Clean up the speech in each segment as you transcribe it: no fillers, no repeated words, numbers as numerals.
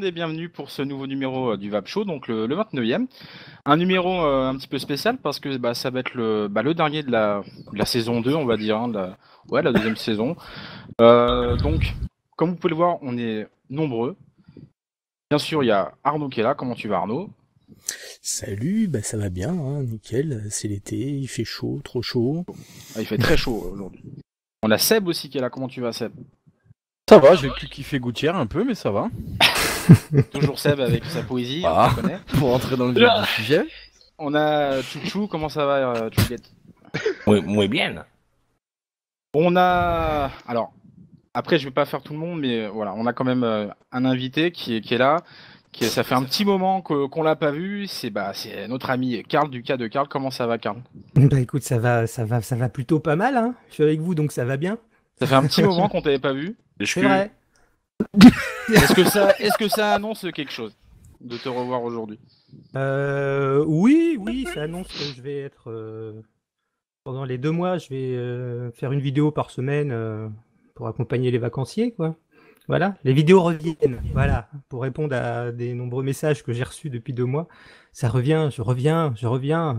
et bienvenue pour ce nouveau numéro du Vap Show, donc le 29e. Un numéro un petit peu spécial parce que ça va être le dernier de la saison 2, on va dire, hein, la deuxième saison. Donc, comme vous pouvez le voir, on est nombreux. Bien sûr, il y a Arnaud qui est là. Comment tu vas, Arnaud? Salut, ça va bien, hein, nickel, c'est l'été, il fait chaud, trop chaud. Il fait très chaud aujourd'hui. On a Seb aussi qui est là. Comment tu vas, Seb? Ça va, j'ai kiffé Gouttière un peu, mais ça va. Toujours Seb avec sa poésie, Ah, on connaît. Pour entrer dans le vif du sujet. On a Chouchou. Comment ça va, Chouchouette? Muy bien. On a... Alors, après, je vais pas faire tout le monde, mais voilà, on a quand même un invité qui est là. Ça fait un petit moment qu'on l'a pas vu. C'est notre ami Karl du cas de Karl. Comment ça va, Karl? Écoute, ça va plutôt pas mal, hein. Je suis avec vous, donc ça va bien. Ça fait un petit moment qu'on t'avait pas vu. C'est vrai. Est-ce que ça annonce quelque chose de te revoir aujourd'hui? Oui, ça annonce que je vais être pendant les 2 mois, je vais faire une vidéo par semaine pour accompagner les vacanciers, quoi. Voilà, les vidéos reviennent. Voilà, pour répondre à des nombreux messages que j'ai reçus depuis 2 mois. Ça revient, je reviens.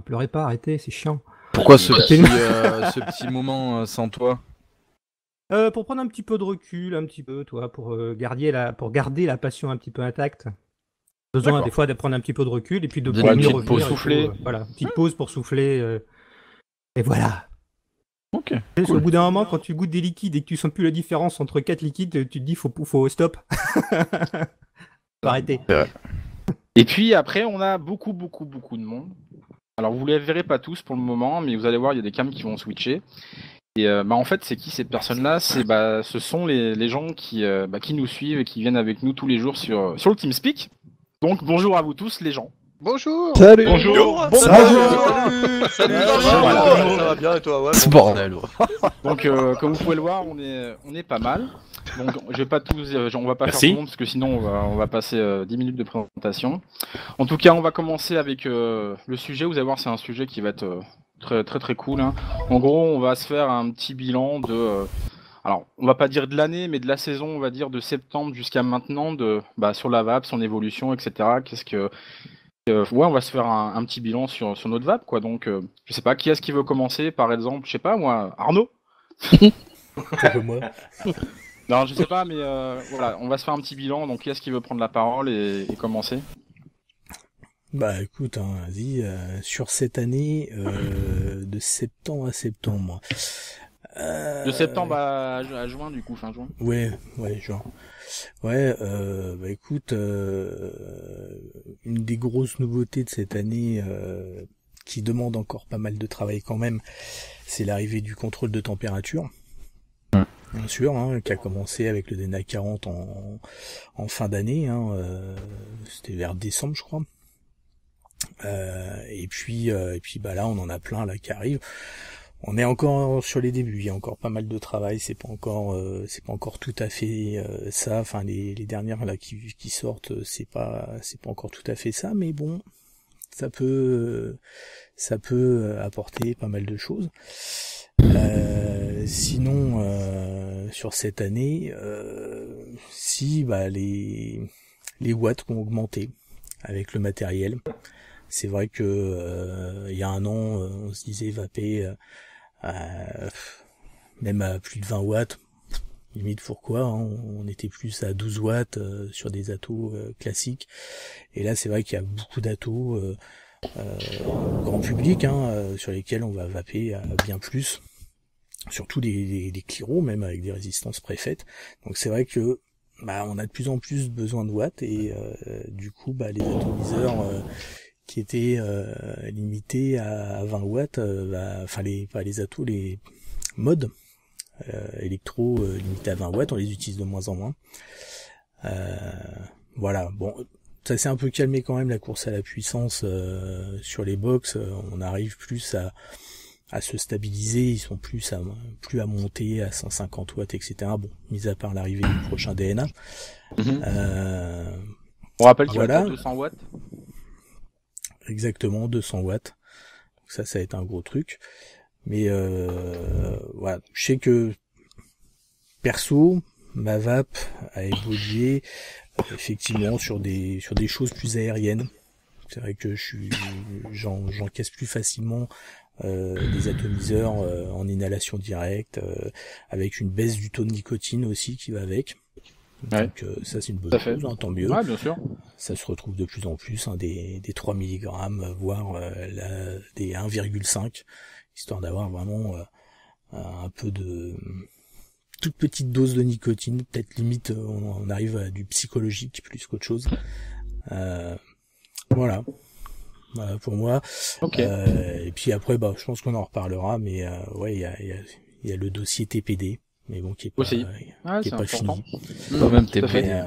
Pleurez pas, arrêtez, c'est chiant. Pourquoi ce petit moment sans toi? Pour prendre un petit peu de recul, pour garder la passion un petit peu intacte. Besoin des fois de prendre un petit peu de recul et puis de mieux revenir pour souffler. Voilà, petite pause pour souffler. Et voilà. Ok. Cool. Au bout d'un moment, quand tu goûtes des liquides et que tu sens plus la différence entre 4 liquides, tu te dis faut stop. Faut arrêter. Et puis après, on a beaucoup de monde. Alors vous les verrez pas tous pour le moment, mais vous allez voir, il y a des cams qui vont switcher. Et en fait, c'est qui ces personnes-là? Ce sont les gens qui nous suivent et qui viennent avec nous tous les jours sur le TeamSpeak. Donc bonjour à vous tous, les gens. Bonjour. Salut. Bonjour. Salut. Ça va bien et toi? Ouais, C'est bordel. Donc comme vous pouvez le voir, on est pas mal. Donc je vais pas tous, on va pas faire tout le monde parce que sinon on va passer 10 minutes de présentation. En tout cas, on va commencer avec le sujet. Vous allez voir, c'est un sujet qui va être très cool. Hein. En gros, on va se faire un petit bilan de, alors on va pas dire de l'année, mais de la saison, on va dire de septembre jusqu'à maintenant, sur la VAP, son évolution, etc. On va se faire un petit bilan sur notre VAP, quoi. Donc, je sais pas, qui est-ce qui veut commencer, par exemple, je sais pas, moi, Arnaud. Moi. Non, je sais pas, mais voilà, on va se faire un petit bilan. Donc, qui est-ce qui veut prendre la parole et commencer? Écoute, hein, vas-y, sur cette année, de septembre à septembre. De septembre à juin, du coup, fin juin. Ouais, juin. Ouais, écoute, une des grosses nouveautés de cette année, qui demande encore pas mal de travail quand même, c'est l'arrivée du contrôle de température. Bien sûr, hein, qui a commencé avec le DNA 40 en fin d'année, hein, c'était vers décembre, je crois. Et puis là, on en a plein là qui arrivent. On est encore sur les débuts, il y a encore pas mal de travail, c'est pas encore tout à fait ça. Enfin, les dernières là qui sortent, c'est pas encore tout à fait ça, mais bon, ça peut apporter pas mal de choses. Sinon, sur cette année, les watts ont augmenté avec le matériel. C'est vrai que il y a un an, on se disait vaper même à plus de 20 watts, limite pourquoi, hein, on était plus à 12 watts sur des atos classiques. Et là, c'est vrai qu'il y a beaucoup d'atos grand public, hein, sur lesquels on va vaper à bien plus. Surtout des Cliro, même avec des résistances préfaites. Donc c'est vrai que on a de plus en plus besoin de watts et du coup les atomiseurs qui étaient limités à 20 watts, les modes électro limités à 20 watts, on les utilise de moins en moins. Voilà, bon, ça s'est un peu calmé quand même la course à la puissance sur les box, on arrive plus à se stabiliser, ils sont plus à monter à 150 watts, etc. Bon, mis à part l'arrivée du prochain DNA. On rappelle qu'il voilà. va être 200 watts. Exactement, 200 watts. Donc ça va être un gros truc. Mais voilà, je sais que perso, ma vape a évolué effectivement sur des choses plus aériennes. C'est vrai que j'encaisse plus facilement des atomiseurs en inhalation directe, avec une baisse du taux de nicotine aussi qui va avec. Donc ça c'est une bonne chose, hein, tant mieux. Ouais, bien sûr. Ça se retrouve de plus en plus, hein, des 3 mg, voire des 1,5, histoire d'avoir vraiment un peu de toute petite dose de nicotine, peut-être limite on arrive à du psychologique plus qu'autre chose. Voilà pour moi. Et puis après je pense qu'on en reparlera, mais ouais il y a le dossier TPD, mais bon qui est pas, qui est pas fini. Même TPD.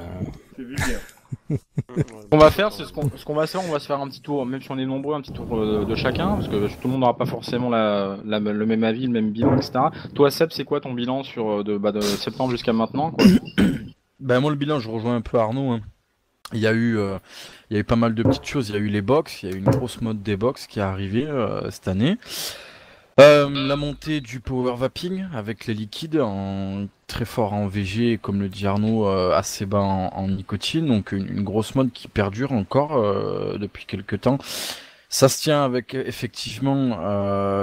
Ce qu'on va faire, c'est ce qu'on va faire, on va se faire un petit tour, même si on est nombreux, un petit tour de chacun, parce que tout le monde n'aura pas forcément le même avis, le même bilan, etc. Toi, Seb, c'est quoi ton bilan sur de septembre jusqu'à maintenant, quoi? Moi, le bilan, je rejoins un peu Arnaud. Hein. Il y a eu pas mal de petites choses. Il y a eu les box, il y a eu une grosse mode des box qui est arrivée cette année. La montée du power vaping avec les liquides très fort en VG, comme le dit Arnaud, assez bas en nicotine, donc une grosse mode qui perdure encore depuis quelques temps. Ça se tient avec effectivement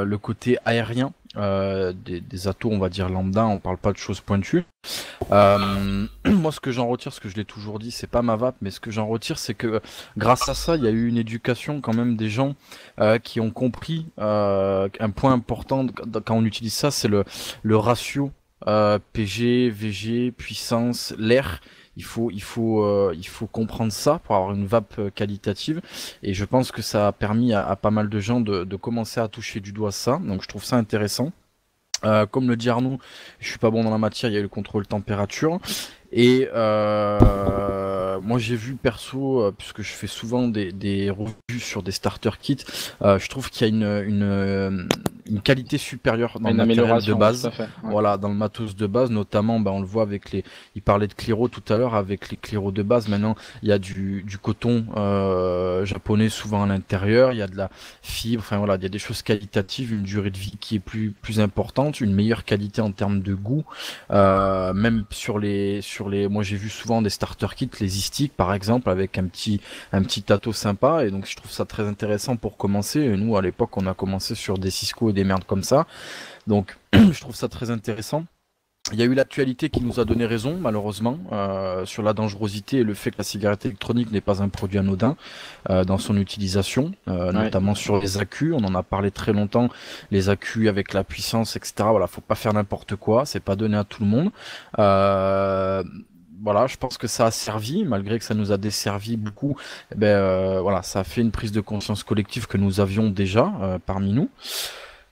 le côté aérien des atos, on va dire lambda, on parle pas de choses pointues. Moi, ce que j'en retire, ce que je l'ai toujours dit, c'est pas ma vape, mais ce que j'en retire, c'est que grâce à ça, il y a eu une éducation quand même des gens qui ont compris un point important quand on utilise ça, c'est le ratio PG, VG, puissance, l'air. Il faut comprendre ça pour avoir une vape qualitative, et je pense que ça a permis à pas mal de gens de commencer à toucher du doigt ça, donc je trouve ça intéressant. Comme le dit Arnaud, je suis pas bon dans la matière, il y a eu le contrôle température, et moi j'ai vu perso, puisque je fais souvent des revues sur des starter kits, je trouve qu'il y a une qualité supérieure dans le matériel de base. Fait, ouais. Voilà, dans le matos de base, notamment, on le voit avec il parlait de Cliro tout à l'heure, avec les Cliro de base. Maintenant, il y a du coton japonais souvent à l'intérieur, il y a de la fibre, enfin voilà, il y a des choses qualitatives, une durée de vie qui est plus importante, une meilleure qualité en termes de goût, même sur les, moi j'ai vu souvent des starter kits, les e-sticks par exemple, avec un petit tato sympa, et donc je trouve ça très intéressant pour commencer. Et nous à l'époque on a commencé sur des Cisco et des merdes comme ça, donc je trouve ça très intéressant. Il y a eu l'actualité qui nous a donné raison, malheureusement, sur la dangerosité et le fait que la cigarette électronique n'est pas un produit anodin dans son utilisation, notamment sur les accus. On en a parlé très longtemps, les accus avec la puissance, etc. Voilà, faut pas faire n'importe quoi, c'est pas donné à tout le monde. Voilà, je pense que ça a servi, malgré que ça nous a desservi beaucoup. Voilà, ça a fait une prise de conscience collective que nous avions déjà parmi nous.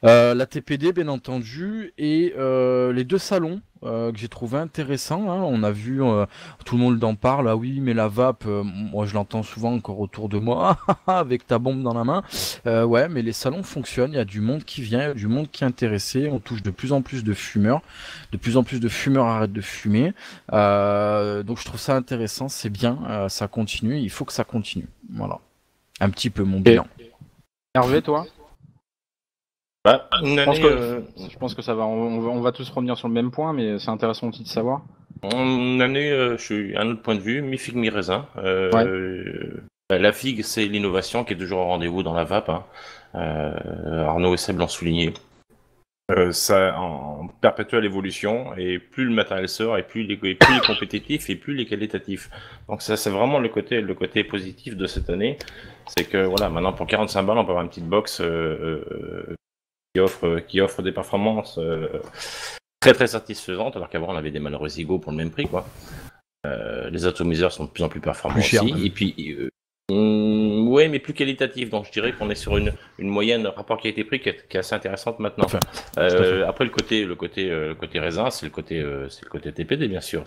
La TPD bien entendu, et les deux salons que j'ai trouvé intéressants, hein. On a vu tout le monde en parle, ah oui mais la vape, moi je l'entends souvent encore autour de moi avec ta bombe dans la main, ouais mais les salons fonctionnent, il y a du monde qui vient, il y a du monde qui est intéressé, on touche de plus en plus de fumeurs arrêtent de fumer, donc je trouve ça intéressant, c'est bien, ça continue, il faut que ça continue, voilà un petit peu mon bilan. Hervé, toi? Je pense que ça va. On va tous revenir sur le même point, mais c'est intéressant aussi de savoir. Une année, je suis à un autre point de vue, mi-figue, mi-raisin. La figue, c'est l'innovation qui est toujours au rendez-vous dans la vape. Hein. Arnaud et Seb l'ont souligné. Ça en perpétuelle évolution, et plus le matériel sort, et plus il est compétitif, et plus il est qualitatif. Donc ça, c'est vraiment le côté positif de cette année. C'est que voilà, maintenant pour 45 balles, on peut avoir une petite box qui offre des performances très très satisfaisantes, alors qu'avant on avait des malheureux égaux pour le même prix, quoi. Les atomiseurs sont de plus en plus performants aussi, et puis ouais, mais plus qualitatifs, donc je dirais qu'on est sur une moyenne rapport qualité-prix qui est assez intéressante maintenant. Enfin, après le côté raisin, c'est le côté TPD bien sûr.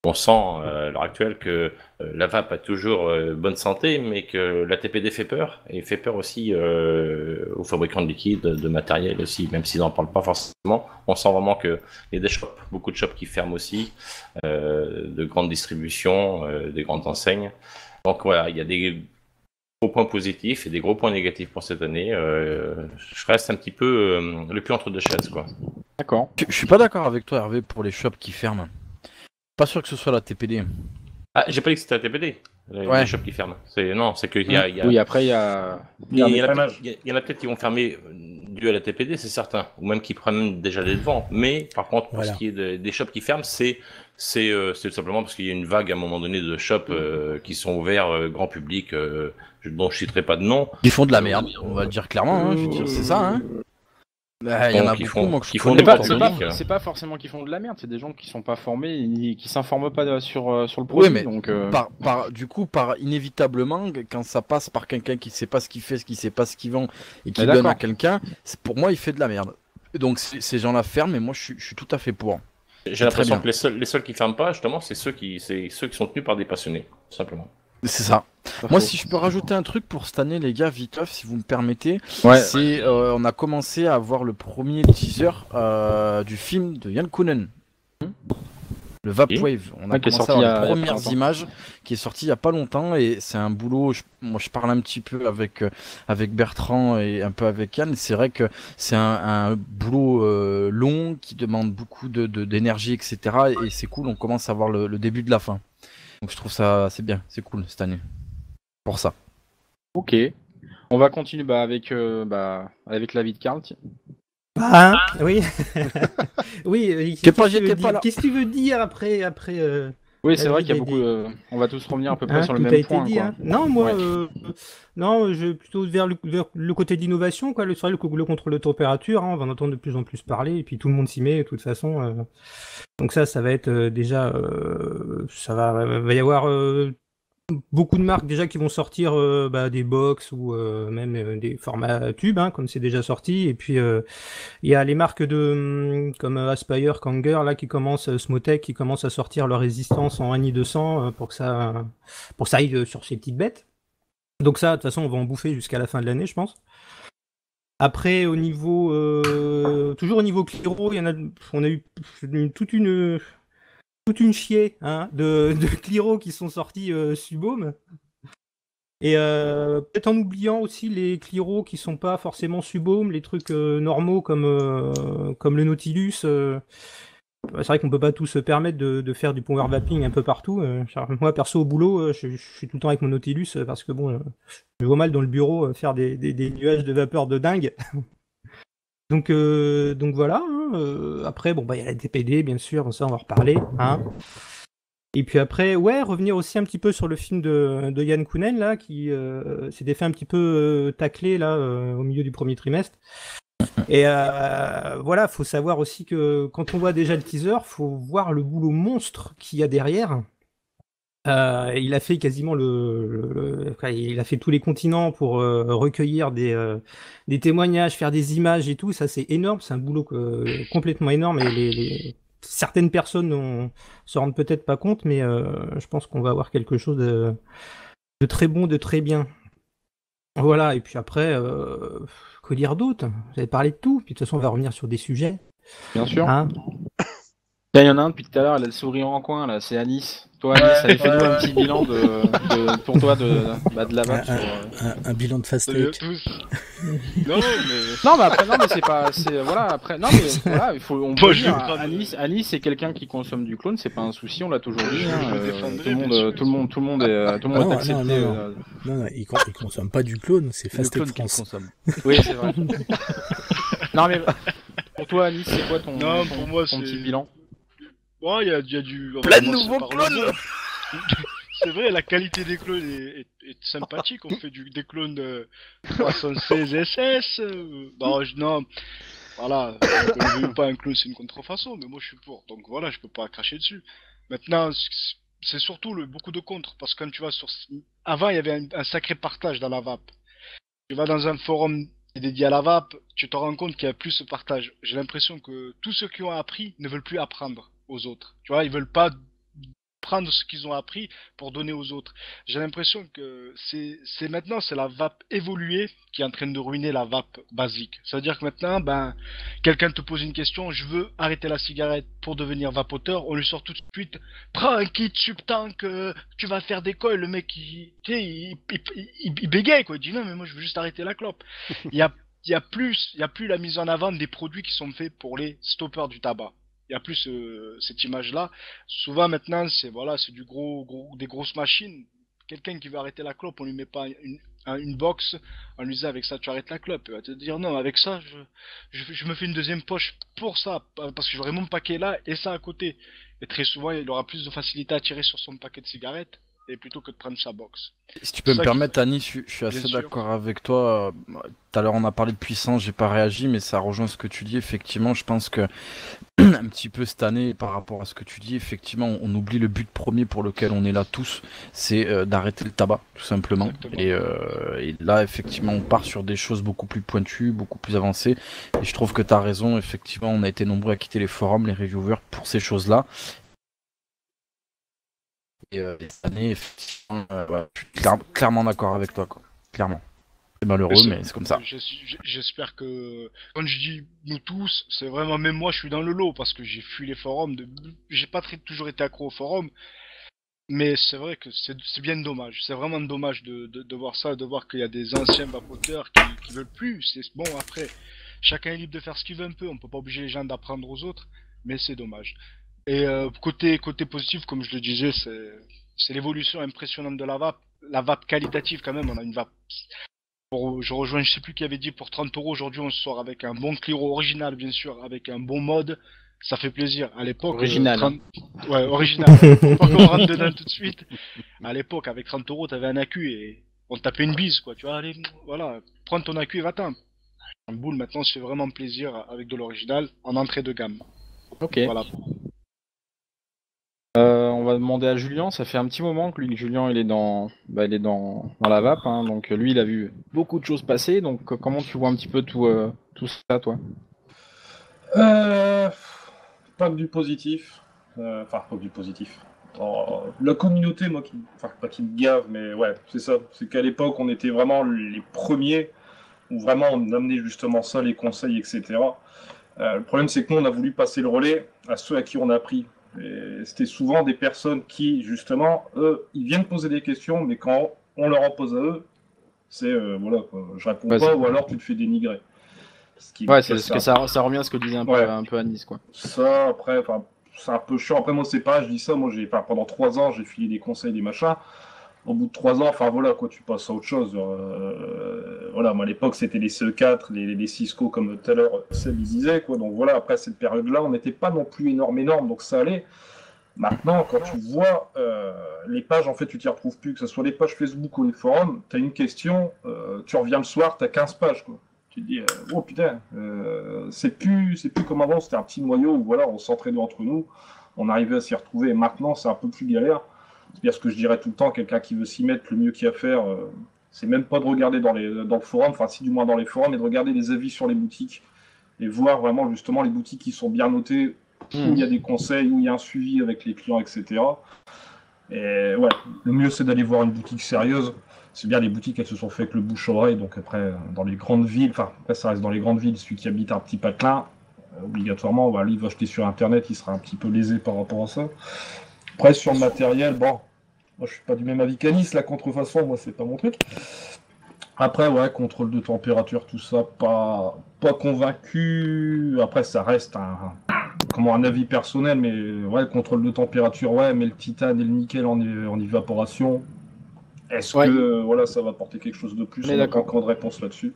On sent à l'heure actuelle que la vape a toujours bonne santé, mais que la TPD fait peur, et fait peur aussi aux fabricants de liquides, de matériel aussi, même s'ils n'en parlent pas forcément. On sent vraiment qu'il y a des shops, beaucoup de shops qui ferment aussi, de grandes distributions, des grandes enseignes. Donc voilà, il y a des gros points positifs et des gros points négatifs pour cette année. Je reste un petit peu le cul entre deux chaises, quoi. D'accord. Je suis pas d'accord avec toi, Hervé, pour les shops qui ferment. Pas sûr que ce soit la TPD. Ah, j'ai pas dit que c'était un TPD, les shops qui ferment. Non, c'est qu'il y a... Oui, après, il y a... Il y en a peut-être qui vont fermer dû à la TPD, c'est certain. Ou même qui prennent déjà les devants. Mais, par contre, pour ce qui est des shops qui ferment, c'est tout simplement parce qu'il y a une vague, à un moment donné, de shops qui sont ouverts grand public, dont je citerai pas de nom. Ils font de la merde, on va le dire clairement, hein, je veux dire, c'est ça, hein. Il y en a beaucoup, moi, qui font des c'est pas forcément qu'ils font de la merde, c'est des gens qui sont pas formés, qui s'informent pas sur le produit. Oui, mais donc, du coup, inévitablement, quand ça passe par quelqu'un qui sait pas ce qu'il fait, qui sait pas ce qu'il vend, et qui donne à quelqu'un, pour moi, il fait de la merde. Donc ces gens-là ferment, mais moi, je suis tout à fait pour. J'ai l'impression que les seuls qui ferment pas, justement, c'est ceux qui sont tenus par des passionnés, tout simplement. C'est ça. Moi, si je peux rajouter un truc pour cette année, les gars, viteuf, si vous me permettez, on a commencé à voir le premier teaser du film de Yann Kounen, le Vaporwave. On a commencé à voir les premières images qui est sorti il y a pas longtemps et c'est un boulot. Moi, je parle un petit peu avec Bertrand et un peu avec Yann. C'est vrai que c'est un boulot long qui demande beaucoup d'énergie, etc. Et c'est cool. On commence à voir le début de la fin. Donc je trouve ça c'est bien, c'est cool cette année. Pour ça. Ok. On va continuer avec l'avis de Karl. Oui. Oui. Qu'est-ce que tu veux dire après Oui, c'est vrai qu'il y a beaucoup. On va tous revenir à peu près sur le même point. Dit, hein. Non, moi, non, je vais plutôt vers le côté d'innovation, quoi. Le contrôle de température, hein, on va en entendre de plus en plus parler, et puis tout le monde s'y met, de toute façon. Donc ça va être déjà, va y avoir beaucoup de marques déjà qui vont sortir des box ou même des formats tubes, hein, comme c'est déjà sorti. Et puis il y a les marques comme Aspire, Kanger, là qui commencent, Smotech, qui commencent à sortir leur résistance en 1i200 pour que ça aille sur ces petites bêtes. Donc ça, de toute façon, on va en bouffer jusqu'à la fin de l'année, je pense. Après, au niveau toujours au niveau Cliro, on a eu toute une chier de Cliro qui sont sortis Subhome. Et peut-être en oubliant aussi les Cliro qui sont pas forcément Subhome, les trucs normaux comme le Nautilus. C'est vrai qu'on peut pas tous se permettre de faire du power vaping un peu partout. Moi, perso, au boulot, je suis tout le temps avec mon Nautilus parce que bon, je vois mal dans le bureau faire des nuages de vapeur de dingue. Donc voilà. Après, il y a la DPD, bien sûr, ça on va en reparler. Et puis après, revenir aussi un petit peu sur le film de Yann Kounen, là, qui s'était fait un petit peu tacler là, au milieu du premier trimestre. Et voilà, faut savoir aussi que quand on voit déjà le teaser, faut voir le boulot monstre qu'il y a derrière. Il a fait quasiment il a fait tous les continents pour recueillir des témoignages, faire des images et tout. Ça, c'est énorme. C'est un boulot complètement énorme. Et certaines personnes ne se rendent peut-être pas compte, mais je pense qu'on va avoir quelque chose de très bon, de très bien. Voilà. Et puis après, que dire d'autre ? Vous avez parlé de tout. Puis de toute façon, on va revenir sur des sujets. Bien sûr. Il y en a un depuis tout à l'heure, elle a le sourire en coin, là, c'est Anis. Toi, Anis, allez, fais-nous un petit bilan pour toi de la vague. Un bilan de fast take. Non, mais c'est pas. Voilà, après. Non, mais voilà, on peut dire, Anis, c'est quelqu'un qui consomme du clone, c'est pas un souci, on l'a toujours dit. Tout le monde est accepté. Non, il consomme pas du clone, c'est Fast Take France. Oui, c'est vrai. Non, mais pour toi, Anis, c'est quoi ton petit bilan? Ouais, il y a du... Plein de nouveaux clones. C'est vrai, la qualité des clones est sympathique. On fait des clones 316 SS. Non, voilà. Je veux pas un clone, c'est une contrefaçon, mais moi je suis pour. Donc voilà, je peux pas cracher dessus. Maintenant, c'est surtout beaucoup de contre, parce que quand tu vas sur... Avant, il y avait un sacré partage dans la vape. Tu vas dans un forum dédié à la vape, tu te rends compte qu'il y a plus ce partage. J'ai l'impression que tous ceux qui ont appris ne veulent plus apprendre aux autres. Tu vois, ils veulent pas prendre ce qu'ils ont appris pour donner aux autres. J'ai l'impression que c'est maintenant, c'est la vape évoluée qui est en train de ruiner la vape basique. C'est-à-dire que maintenant, quelqu'un te pose une question, je veux arrêter la cigarette pour devenir vapoteur, on lui sort tout de suite, prends un kit subtank, tu vas faire des coils, le mec, il bégaye, quoi. Il dit non, mais moi je veux juste arrêter la clope. Il y a plus la mise en avant des produits qui sont faits pour les stoppeurs du tabac. il y a plus cette image-là. Souvent maintenant, c'est des grosses machines. Quelqu'un qui veut arrêter la clope, on lui met pas une box, on lui dit avec ça tu arrêtes la clope. Il va te dire non, avec ça je me fais une deuxième poche pour ça, parce que j'aurai mon paquet là et ça à côté. Et très souvent, il aura plus de facilité à tirer sur son paquet de cigarettes. Et plutôt que de prendre sa box. Si tu peux me permettre, Annie, je suis assez d'accord avec toi. Tout à l'heure, on a parlé de puissance, j'ai pas réagi, mais ça rejoint ce que tu dis. Effectivement, je pense que un petit peu cette année, par rapport à ce que tu dis, effectivement, on oublie le but premier pour lequel on est là tous, c'est d'arrêter le tabac, tout simplement. Et là, effectivement, on part sur des choses beaucoup plus pointues, beaucoup plus avancées. Et je trouve que tu as raison. Effectivement, on a été nombreux à quitter les forums, les reviewers, pour ces choses-là. Et cette année, effectivement, je suis clairement d'accord avec toi, quoi. Clairement. C'est malheureux, mais c'est comme ça. J'espère que, quand je dis nous tous, c'est vraiment même moi, je suis dans le lot parce que j'ai fui les forums. J'ai pas toujours été accro aux forums, mais c'est vrai que c'est bien dommage. C'est vraiment dommage de voir ça, de voir qu'il y a des anciens vapoteurs qui veulent plus. C'est bon, après, chacun est libre de faire ce qu'il veut un peu. On peut pas obliger les gens d'apprendre aux autres, mais c'est dommage. Et côté positif, comme je le disais, c'est l'évolution impressionnante de la vape. La vape qualitative quand même, on a une vape. Je rejoins, je sais plus qui avait dit, pour 30 € aujourd'hui on sort avec un bon Cliro original bien sûr, avec un bon mode, ça fait plaisir. À l'époque, original. Ouais, original. Faut pas qu'on rentre dedans tout de suite. À l'époque, avec 30 € t'avais un accu et on te tapait une bise quoi. Tu vois, allez, voilà, prends ton accu et va-t'en. Un boule maintenant se fait vraiment plaisir avec de l'original en entrée de gamme. Ok. Voilà. On va demander à Julien, ça fait un petit moment que Julien il est dans la vape, hein, donc lui il a vu beaucoup de choses passer, donc comment tu vois un petit peu tout ça toi? Pas que du positif, pas que du positif. La communauté, moi, pas qui me gave, mais ouais, c'est ça, c'est qu'à l'époque on était vraiment les premiers, où vraiment on amenait justement ça, les conseils, etc. Le problème c'est que nous on a voulu passer le relais à ceux à qui on a appris. Et c'était souvent des personnes qui, justement, eux, ils viennent poser des questions, mais quand on leur en pose à eux, c'est voilà, quoi, je réponds pas, ou alors tu te fais dénigrer. Ouais, c'est ce que ça revient à ce que disait un peu Anis, quoi. Ça, après, c'est un peu chiant. Après, moi, c'est pas, je dis ça, moi, pendant 3 ans, j'ai filé des conseils, des machins. Au bout de 3 ans, voilà, quoi, tu passes à autre chose. Voilà, moi, à l'époque, c'était les CE4, les Cisco, comme tout à l'heure, Seb disait, quoi. Donc voilà, après cette période-là, on n'était pas non plus énorme, donc ça allait. Maintenant, quand tu vois les pages, en fait, tu t'y retrouves plus, que ce soit les pages Facebook ou les forums, tu as une question, tu reviens le soir, tu as 15 pages, quoi. Tu te dis, oh putain, c'est plus comme avant, c'était un petit noyau où voilà, on s'entraînait entre nous, on arrivait à s'y retrouver, et maintenant, c'est un peu plus galère. C'est-à-dire ce que je dirais tout le temps, quelqu'un qui veut s'y mettre, le mieux qu'il y a à faire, c'est même pas de regarder dans le forum, enfin si du moins dans les forums, mais de regarder les avis sur les boutiques, et voir vraiment justement les boutiques qui sont bien notées, où il y a des conseils, où il y a un suivi avec les clients, etc. Et ouais, le mieux c'est d'aller voir une boutique sérieuse. C'est bien, les boutiques elles se sont fait avec le bouche-oreille, donc après dans les grandes villes, enfin après ça reste dans les grandes villes, celui qui habite un petit patelin, obligatoirement, lui il va acheter sur internet, il sera un petit peu lésé par rapport à ça. Après sur le matériel, bon, moi je suis pas du même avis qu'Anis, la contrefaçon, moi c'est pas mon truc. Après, ouais, contrôle de température, tout ça, pas convaincu. Après, ça reste un avis personnel, mais ouais, contrôle de température, ouais, mais le titane et le nickel en évaporation, est-ce que voilà, ça va apporter quelque chose de plus? On n'a pas encore de réponse là-dessus.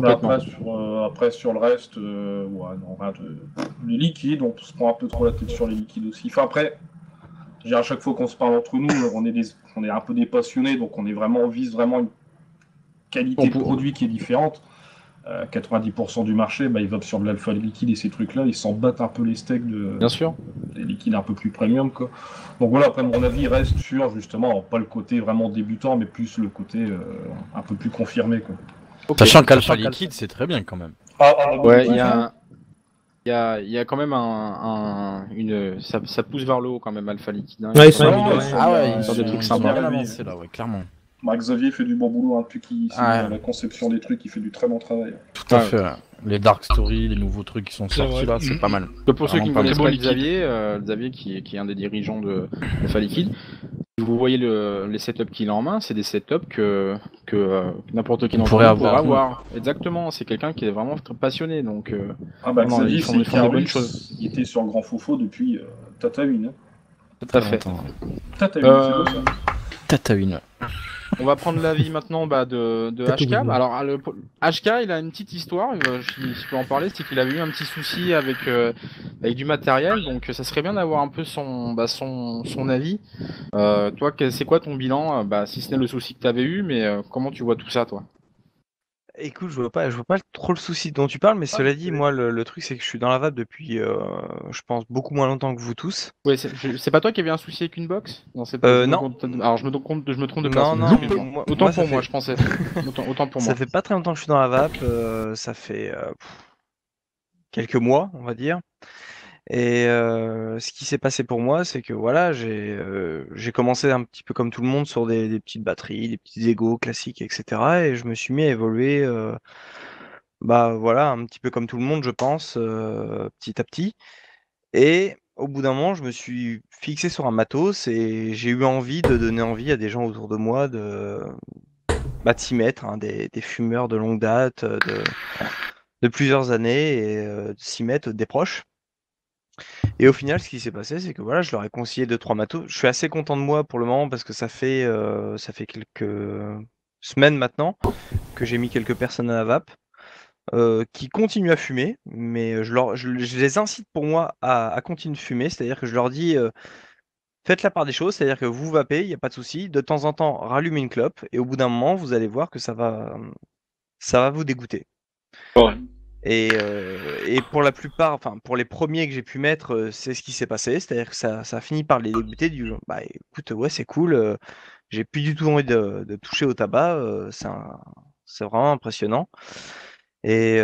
Après, sur le reste, ouais, non, rien de... Les liquides, on se prend un peu trop la tête sur les liquides aussi. Enfin, après, à chaque fois qu'on se parle entre nous, on est un peu des passionnés, donc on vise vraiment une qualité de produit qui est différente. 90% du marché, ils vont sur de l'alpha liquide et ces trucs-là, ils s'en battent un peu les steaks Bien sûr. Des liquides un peu plus premium, quoi. Donc voilà, après mon avis reste sur justement pas le côté vraiment débutant, mais plus le côté un peu plus confirmé, quoi. Okay. Sachant qu'alpha liquide, c'est très bien quand même. Ouais, il y a quand même ça pousse vers le haut quand même, alpha liquide. Hein. Ouais, ils sont des trucs sympas. Avancé là, ouais, clairement. Xavier fait du bon boulot depuis qu'il la conception des trucs, il fait du très bon travail. Tout à fait. Les Dark Story, les nouveaux trucs qui sont sortis là, c'est pas mal. Pour ceux qui ne connaissent pas Xavier qui est un des dirigeants de Alpha Liquide, vous voyez les setups qu'il a en main, c'est des setups que n'importe qui d'entre pourrait nous pourrait avoir. avoir. Exactement, c'est quelqu'un qui est vraiment très passionné, donc Xavier, ils font des bonnes Carlus, choses. il était sur le Grand Fofo depuis Tatooine. Tout à fait. Tatooine, c'est beau ça. Tatooine. On va prendre l'avis maintenant de HK. Alors, HK, il a une petite histoire, si je peux en parler, c'est qu'il avait eu un petit souci avec du matériel, donc ça serait bien d'avoir un peu son avis. Toi, c'est quoi ton bilan, si ce n'est le souci que tu avais eu, mais comment tu vois tout ça, toi? Écoute, je vois pas trop le souci dont tu parles, mais cela dit, moi, le truc, c'est que je suis dans la vape depuis, je pense, beaucoup moins longtemps que vous tous. Ouais, c'est pas toi qui avais un souci avec une box? Non. Alors, je me trompe de place. Non, excuse-moi. Autant pour moi, je pensais. Autant pour moi. Ça fait pas très longtemps que je suis dans la vape, ça fait quelques mois, on va dire. Et ce qui s'est passé pour moi, c'est que voilà, j'ai commencé un petit peu comme tout le monde sur des petites batteries, des petits égos classiques, etc. Et je me suis mis à évoluer, voilà, un petit peu comme tout le monde, je pense, petit à petit. Et au bout d'un moment, je me suis fixé sur un matos et j'ai eu envie de donner envie à des gens autour de moi de s'y mettre, hein, des fumeurs de longue date, de plusieurs années, et de s'y mettre, des proches. Et au final, ce qui s'est passé, c'est que voilà, je leur ai conseillé 2-3 matos. Je suis assez content de moi pour le moment parce que ça fait quelques semaines maintenant que j'ai mis quelques personnes à la vape qui continuent à fumer, mais je les incite pour moi à continuer de fumer, c'est-à-dire que je leur dis faites la part des choses, c'est-à-dire que vous vapez, il n'y a pas de souci, de temps en temps rallumez une clope et au bout d'un moment, vous allez voir que ça va vous dégoûter. Ouais. Et pour la plupart, enfin pour les premiers que j'ai pu mettre, c'est ce qui s'est passé, c'est-à-dire que ça a fini par les dégoûter du genre, bah écoute, ouais c'est cool, j'ai plus du tout envie de toucher au tabac, c'est vraiment impressionnant. Et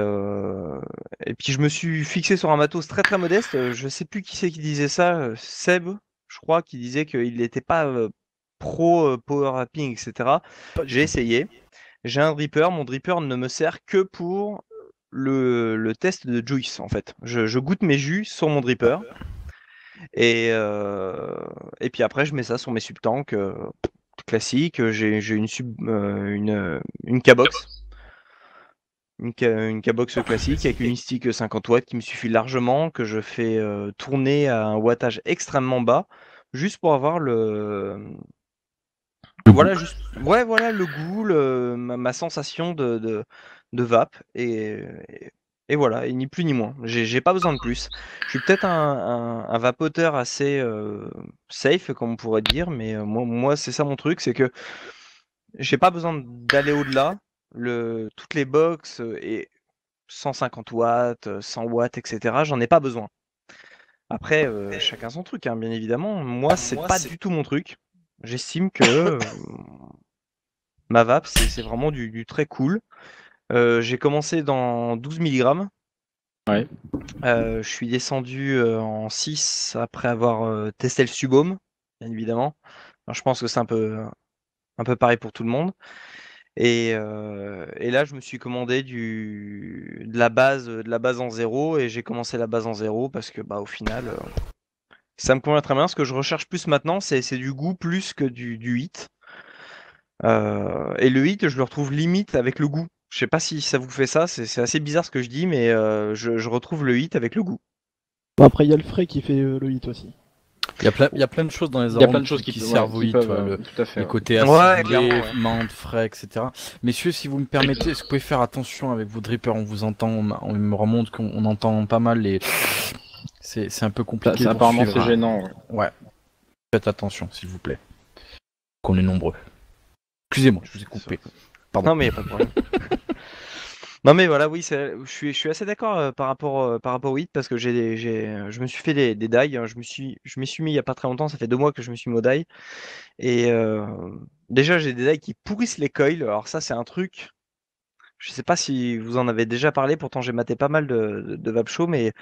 puis je me suis fixé sur un matos très très modeste, je sais plus qui c'est qui disait ça, Seb, je crois, qui disait qu'il n'était pas pro power rapping, etc. J'ai essayé, j'ai un dripper, mon dripper ne me sert que pour le test de juice en fait. Je goûte mes jus sur mon dripper et puis après je mets ça sur mes subtanks classiques. J'ai une K-Box. Une K-Box classique avec une stick 50 watts qui me suffit largement, que je fais tourner à un wattage extrêmement bas, juste pour avoir voilà, le goût, ma sensation de vape, et voilà, et ni plus ni moins. J'ai pas besoin de plus. Je suis peut-être un vapoteur assez safe, comme on pourrait dire, mais moi c'est ça mon truc, c'est que j'ai pas besoin d'aller au-delà. Toutes les box et 150 watts, 100 watts, etc., j'en ai pas besoin. Après, chacun son truc, hein, bien évidemment. Moi, c'est pas du tout mon truc. J'estime que ma vape, c'est vraiment du très cool. J'ai commencé dans 12 mg. Ouais. Je suis descendu en 6 après avoir testé le Subhome, bien évidemment. Alors, je pense que c'est un peu pareil pour tout le monde. Et là, je me suis commandé de la base en 0, et j'ai commencé la base en 0 parce que au final, ça me convient très bien. Ce que je recherche plus maintenant, c'est du goût plus que du hit. Et le hit, je le retrouve limite avec le goût. Je sais pas si ça vous fait ça, c'est assez bizarre ce que je dis, mais je retrouve le hit avec le goût. Bon, après, il y a le frais qui fait le hit aussi. Il y a plein de choses dans les arômes, Il y a plein de choses qui servent au hit, tout à fait, les côtés Ouais, acidulés, clairement, ouais. menthe, frais, etc. Messieurs, si vous me permettez, est-ce que vous pouvez faire attention avec vos drippers? On vous entend, on me remonte qu'on entend pas mal les... C'est un peu compliqué. Apparemment, c'est gênant. Ouais. Faites attention, s'il vous plaît. Qu'on est nombreux. Excusez-moi, je vous ai coupé. Pardon. Non, mais il n'y a pas de problème. Non, mais voilà, oui, je suis assez d'accord par rapport au hit, parce que je me suis fait des die, hein. Je m'y suis mis il n'y a pas très longtemps, ça fait 2 mois que je me suis mis au die. Et déjà, j'ai des die qui pourrissent les coils. Alors ça, c'est un truc, je sais pas si vous en avez déjà parlé, pourtant j'ai maté pas mal de vape show, mais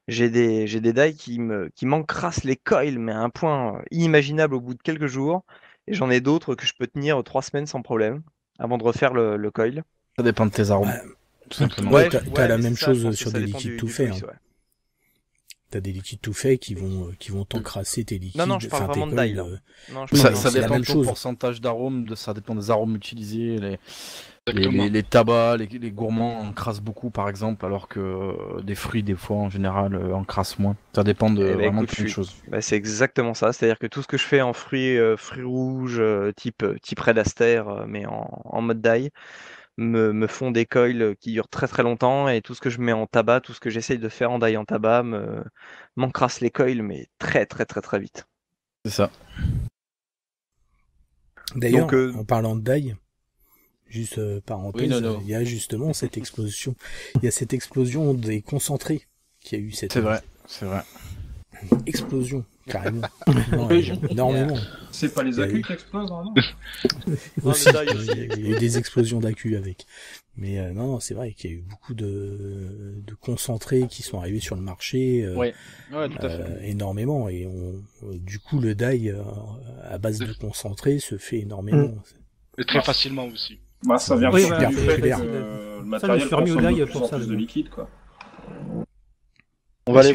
j'ai des die qui m'encrassent les coils, mais à un point inimaginable au bout de quelques jours. Et j'en ai d'autres que je peux tenir 3 semaines sans problème, avant de refaire le coil. Ça dépend de tes arômes. Ouais. Tout simplement. Ouais, t'as la même ça, chose je pense sur que ça des dépend liquides du tout faits. juice, Hein. ouais. T'as des liquides tout faits qui vont t'encrasser tes liquides. Non, je parle vraiment de d'ail. Ça dépend du pourcentage d'arômes, ça dépend des arômes utilisés. Les tabacs, les gourmands encrassent beaucoup par exemple, alors que des fruits des fois en général encrassent moins. Ça dépend de vraiment de plein de choses. C'est exactement ça. C'est-à-dire que tout ce que je fais en fruits rouges, type Red Aster, mais en mode d'ail, me font des coils qui durent très très longtemps, et tout ce que je mets en tabac, tout ce que j'essaye de faire en d'ail en tabac m'encrasse les coils, mais très très très très vite. C'est ça. D'ailleurs, en parlant de d'ail, juste parenthèse, il y a justement cette explosion. Il y a cette explosion des concentrés qui a eu cette. C'est vrai. Explosion, carrément. Énormément. C'est pas les accus qui explosent, normalement. Aussi, il y a eu des explosions d'accus avec. Mais non, c'est vrai qu'il y a eu beaucoup de concentrés qui sont arrivés sur le marché. Ouais, tout à fait. Énormément. Et du coup, le d'ail à base de concentré se fait énormément. Et très facilement aussi. Bah, ça vient du fait populaire. que le matériel consomme de plus en plus de liquide, quoi. On va aller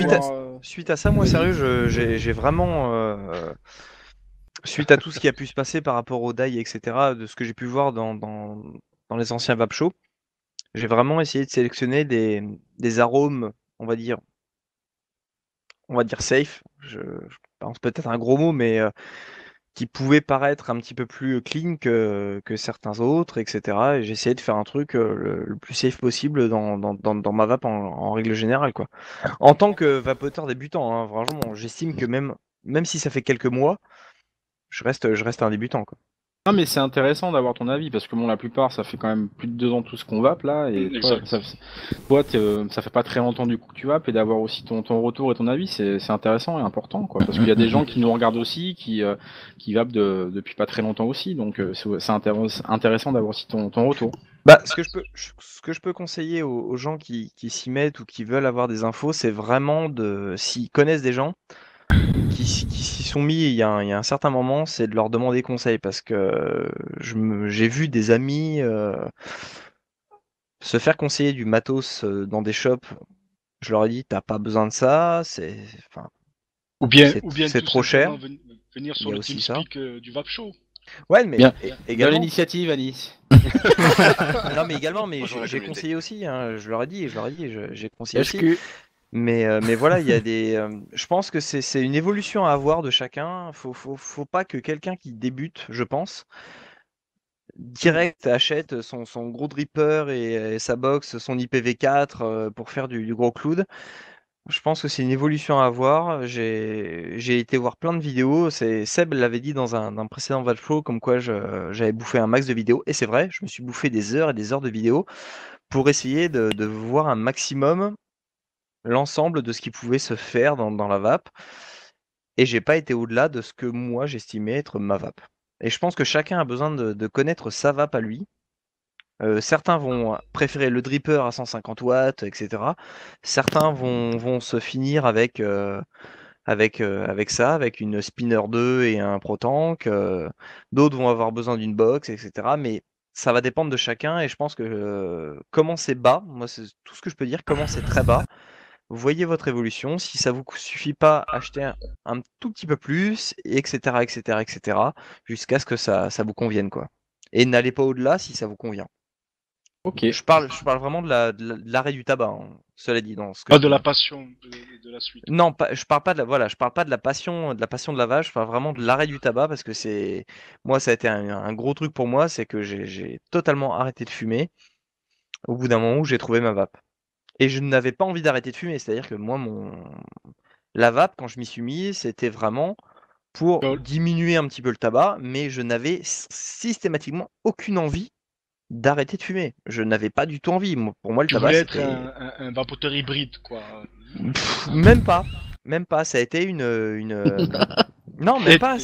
suite à ça, moi sérieux, j'ai vraiment suite à tout ce qui a pu se passer par rapport au d'ail, etc., de ce que j'ai pu voir dans les anciens vape shows, j'ai vraiment essayé de sélectionner des arômes, on va dire safe. Je pense peut-être un gros mot, mais qui pouvaient paraître un petit peu plus clean que certains autres, etc. Et j'ai essayé de faire un truc le plus safe possible dans ma vape en règle générale, quoi. En tant que vapoteur débutant, hein, franchement, j'estime que même si ça fait quelques mois, je reste un débutant, quoi. Non, mais c'est intéressant d'avoir ton avis, parce que bon, la plupart, ça fait quand même plus de 2 ans tous qu'on vape là, et toi, ça fait pas très longtemps du coup que tu vapes, et d'avoir aussi ton retour et ton avis, c'est intéressant et important, quoi, parce qu'il y a des gens qui nous regardent aussi, qui vapent depuis pas très longtemps aussi, donc c'est intéressant d'avoir aussi ton retour. Bah, ce que je peux conseiller aux gens qui s'y mettent ou qui veulent avoir des infos, c'est vraiment s'ils connaissent des gens qui s'y sont mis il y a un certain moment, c'est de leur demander conseil, parce que j'ai vu des amis se faire conseiller du matos dans des shops. Je leur ai dit, t'as pas besoin de ça, c'est trop cher. Venir sur le TeamSpeak du Vape Show. Ouais, mais également l'initiative à Nice. Non, mais également, mais j'ai conseillé aussi, hein, je leur ai dit, j'ai conseillé aussi. Mais voilà, il y a je pense que c'est une évolution à avoir de chacun. Faut pas que quelqu'un qui débute, je pense, direct achète son gros dripper et sa box, son IPv4 pour faire du gros cloud. Je pense que c'est une évolution à avoir. J'ai été voir plein de vidéos. Seb l'avait dit dans un précédent Vape Show, comme quoi j'avais bouffé un max de vidéos. Et c'est vrai, je me suis bouffé des heures et des heures de vidéos pour essayer de voir un maximum l'ensemble de ce qui pouvait se faire dans la vape, et j'ai pas été au-delà de ce que moi j'estimais être ma vape. Et je pense que chacun a besoin de connaître sa vape à lui. Certains vont préférer le dripper à 150 watts, etc. Certains vont se finir avec ça, avec une Spinner 2 et un Pro Tank. D'autres vont avoir besoin d'une box, etc. Mais ça va dépendre de chacun, et je pense que commencer bas, moi c'est tout ce que je peux dire, commencer très bas. Voyez votre évolution. Si ça vous suffit pas, achetez un tout petit peu plus, etc., etc., etc., jusqu'à ce que ça vous convienne, quoi. Et n'allez pas au-delà si ça vous convient. Ok. Je parle vraiment de l'arrêt du tabac, hein, cela dit. De la passion de la suite. Non, je parle pas de la passion de la vache. Je parle vraiment de l'arrêt du tabac, parce que moi, ça a été un gros truc pour moi, c'est que j'ai totalement arrêté de fumer au bout d'un moment où j'ai trouvé ma vape. Et je n'avais pas envie d'arrêter de fumer, c'est-à-dire que moi, la vape, quand je m'y suis mis, c'était vraiment pour diminuer un petit peu le tabac, mais je n'avais systématiquement aucune envie d'arrêter de fumer. Je n'avais pas du tout envie. Pour moi, le tabac, c'était un vapoteur hybride, quoi. Même pas. Ça a été une... Non, même pas.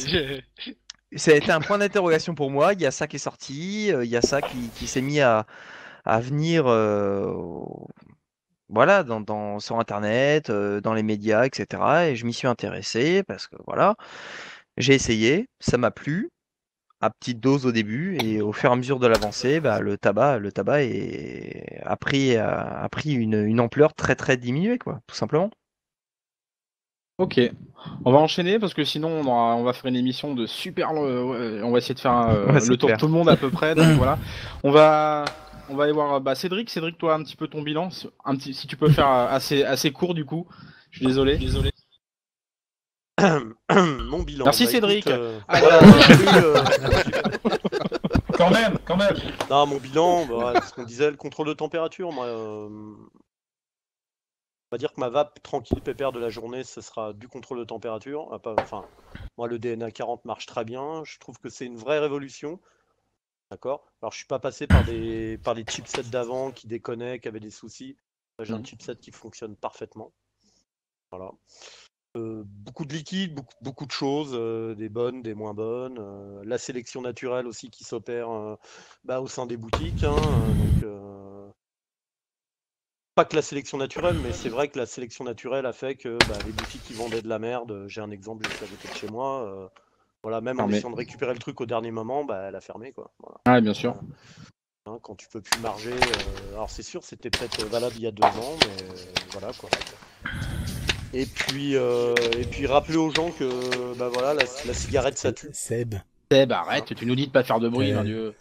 Ça a été un point d'interrogation pour moi. Il y a ça qui est sorti, il y a ça qui s'est mis à venir... Voilà, sur internet, dans les médias, etc. Et je m'y suis intéressé parce que voilà, j'ai essayé, ça m'a plu, à petite dose au début, et au fur et à mesure de l'avancée, le tabac a pris une ampleur très très diminuée, quoi, tout simplement. Ok, on va enchaîner parce que sinon on va faire une émission de super. On va essayer de faire le tour de tout le monde à peu près. Donc voilà, on va aller voir Cédric. Cédric, toi un petit peu ton bilan, si tu peux faire assez court du coup. Je suis désolé. Mon bilan. Merci Cédric. Quand même. Non, mon bilan, ce qu'on disait, le contrôle de température, moi. On va dire que ma vape tranquille pépère de la journée, ce sera du contrôle de température. Enfin, moi le DNA 40 marche très bien. Je trouve que c'est une vraie révolution. D'accord. Alors je suis pas passé par les chipsets d'avant qui déconnaient, qui avaient des soucis. J'ai un chipset qui fonctionne parfaitement. Voilà. Beaucoup de liquide, beaucoup de choses, des bonnes, des moins bonnes. La sélection naturelle aussi qui s'opère au sein des boutiques. Pas que la sélection naturelle, mais c'est vrai que la sélection naturelle a fait que les boutiques qui vendaient de la merde, j'ai un exemple juste à côté de chez moi, même en essayant de récupérer le truc au dernier moment, elle a fermé, quoi. Voilà. Ah, bien sûr. Quand tu peux plus marger, alors c'est sûr, c'était peut-être valable il y a 2 ans, mais voilà, quoi. Et puis rappeler aux gens que la cigarette ça tue. Seb, arrête, tu nous dis de pas faire de bruit, mon Dieu.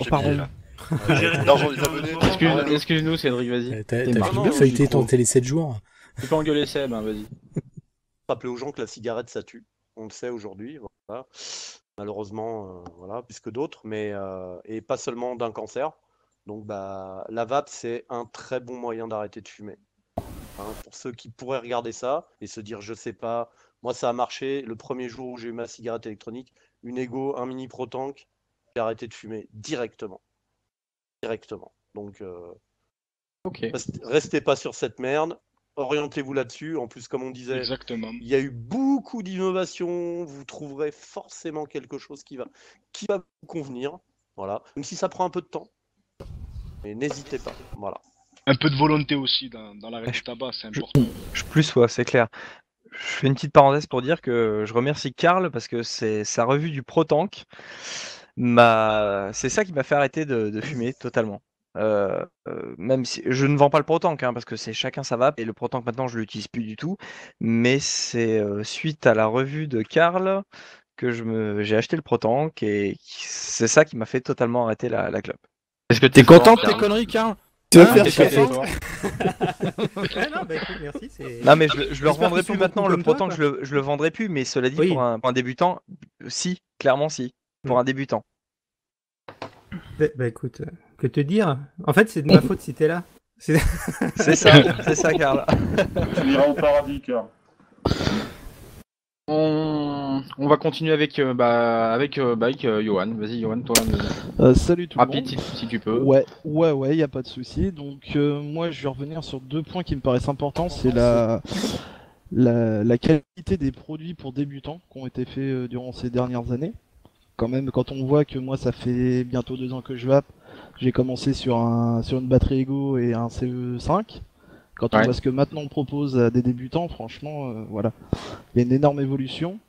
Pardon. L'argent des abonnés. Excuse-nous, Cédric, vas-y. T'as feuilleté ton télé 7 jours. Tu peux engueuler Seb, vas-y. Rappeler aux gens que la cigarette ça tue. On le sait aujourd'hui, voilà. Malheureusement, plus que d'autres, mais et pas seulement d'un cancer. Donc la vape c'est un très bon moyen d'arrêter de fumer. Pour ceux qui pourraient regarder ça et se dire je sais pas, moi ça a marché le premier jour où j'ai eu ma cigarette électronique, une Ego, un mini Pro Tank, j'ai arrêté de fumer directement. Donc restez pas sur cette merde, orientez-vous là-dessus. En plus, comme on disait, exactement, il y a eu beaucoup d'innovations, vous trouverez forcément quelque chose qui va vous convenir, voilà, même si ça prend un peu de temps, mais n'hésitez pas, voilà. Un peu de volonté aussi dans l'arrêt du tabac, c'est important. C'est clair. Je fais une petite parenthèse pour dire que je remercie Karl parce que c'est sa revue du Pro Tank. C'est ça qui m'a fait arrêter de fumer totalement. Même si je ne vends pas le Pro Tank parce que c'est chacun sa vape et le Pro Tank maintenant je l'utilise plus du tout. Mais c'est suite à la revue de Karl que j'ai acheté le Pro Tank et c'est ça qui m'a fait totalement arrêter la clope. Est-ce que t'es content de tes conneries, Karl? Tu vas faire chier. Non, écoute, merci. Non, mais je le revendrai plus maintenant. Le Pro Tank, je le vendrai plus. Mais cela dit, pour un débutant, si, clairement, si. Pour un débutant. Écoute, que te dire? En fait, c'est de ma faute si t'es là. C'est ça, Karl. Tu iras au paradis, Karl. On va continuer avec Johan. Vas-y, Johan, toi. Salut tout le monde. Rapide si tu peux. Ouais, y a pas de souci. Donc moi, je vais revenir sur 2 points qui me paraissent importants. C'est la qualité des produits pour débutants qui ont été faits durant ces dernières années. Quand même, quand on voit que moi, ça fait bientôt 2 ans que je vape, j'ai commencé sur une batterie Ego et un CE5. Quand on voit ce que maintenant on propose à des débutants, franchement, voilà, il y a une énorme évolution.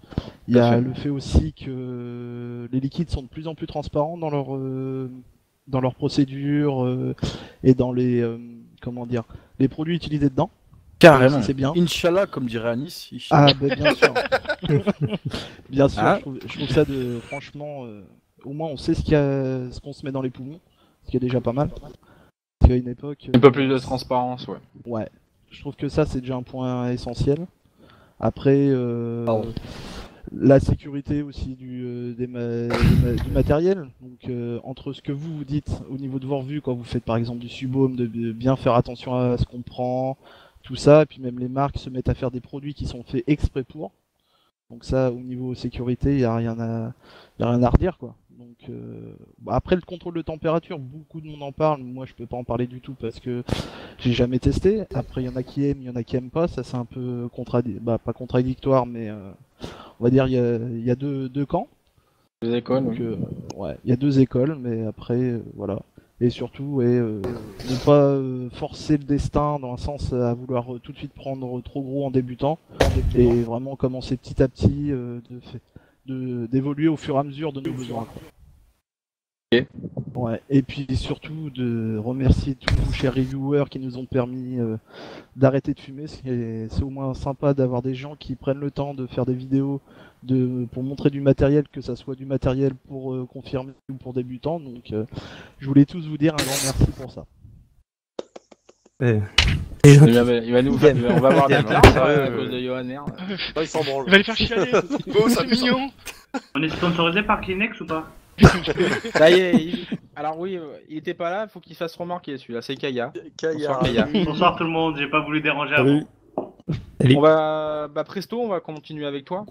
Il y a le fait aussi que les liquides sont de plus en plus transparents dans leur procédure et dans les les produits utilisés dedans. Carrément. C'est bien. Inch'Allah, comme dirait Anis. Ah, bien sûr. Bien sûr, je trouve ça franchement, au moins on sait ce qu'on se met dans les poumons, ce qui est déjà pas mal. Parce qu'à une époque. Un peu plus de transparence, ouais. Ouais. Je trouve que ça c'est déjà un point essentiel. Après, la sécurité aussi du matériel. Donc entre ce que vous dites au niveau de vos revues quand vous faites par exemple du Subhome, de bien faire attention à ce qu'on prend, tout ça, et puis même les marques se mettent à faire des produits qui sont faits exprès pour. Donc ça, au niveau sécurité, il n'y a rien à redire, quoi. Donc après le contrôle de température, beaucoup de monde en parle. Moi, je peux pas en parler du tout parce que j'ai jamais testé. Après, il y en a qui aiment, il y en a qui aiment pas. Ça, c'est un peu pas contradictoire, mais on va dire il y a deux camps. 2 écoles. Donc, ouais, il y a 2 écoles, mais après, voilà. Et surtout, ne pas forcer le destin dans un sens à vouloir tout de suite prendre trop gros en débutant, et vraiment commencer petit à petit d'évoluer au fur et à mesure de nos besoins. Ouais. Et puis surtout de remercier tous nos chers reviewers qui nous ont permis d'arrêter de fumer. C'est au moins sympa d'avoir des gens qui prennent le temps de faire des vidéos pour montrer du matériel, que ça soit du matériel pour confirmer ou pour débutants. Donc je voulais tous vous dire un grand merci pour ça. On va avoir des larmes à cause de Johan R. Il s'en branle. Il va les faire chialer. C'est mignon. On est sponsorisé par Kleenex ou pas? Ça y est, alors oui, il était pas là, faut qu'il se fasse remarquer celui-là, c'est Kaya. Bonsoir, Kaya. Bonsoir tout le monde, j'ai pas voulu déranger avant. On va, Presto, on va continuer avec toi.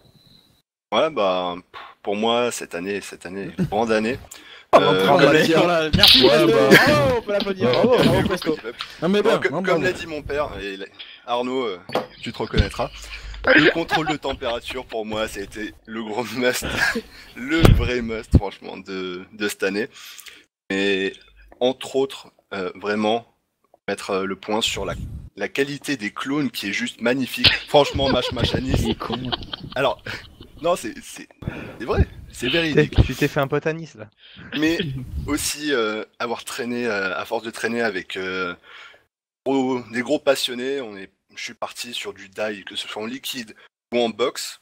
Ouais, bah, pour moi, cette année, grande année. Merci, bravo, on peut l'applaudir. Bravo, Presto. Comme l'a dit mon père, et Arnaud, tu te reconnaîtras. Le contrôle de température, pour moi, ça a été le gros must, le vrai must, franchement, de cette année. Et entre autres, vraiment, mettre le point sur la qualité des clones qui est juste magnifique. Franchement, Machanis. Alors, non, c'est vrai, c'est véridique. Tu t'es fait un pote à Nice, là. Mais aussi, avoir traîné, à force de traîner avec des gros passionnés, je suis parti sur du die, que ce soit en liquide ou en box.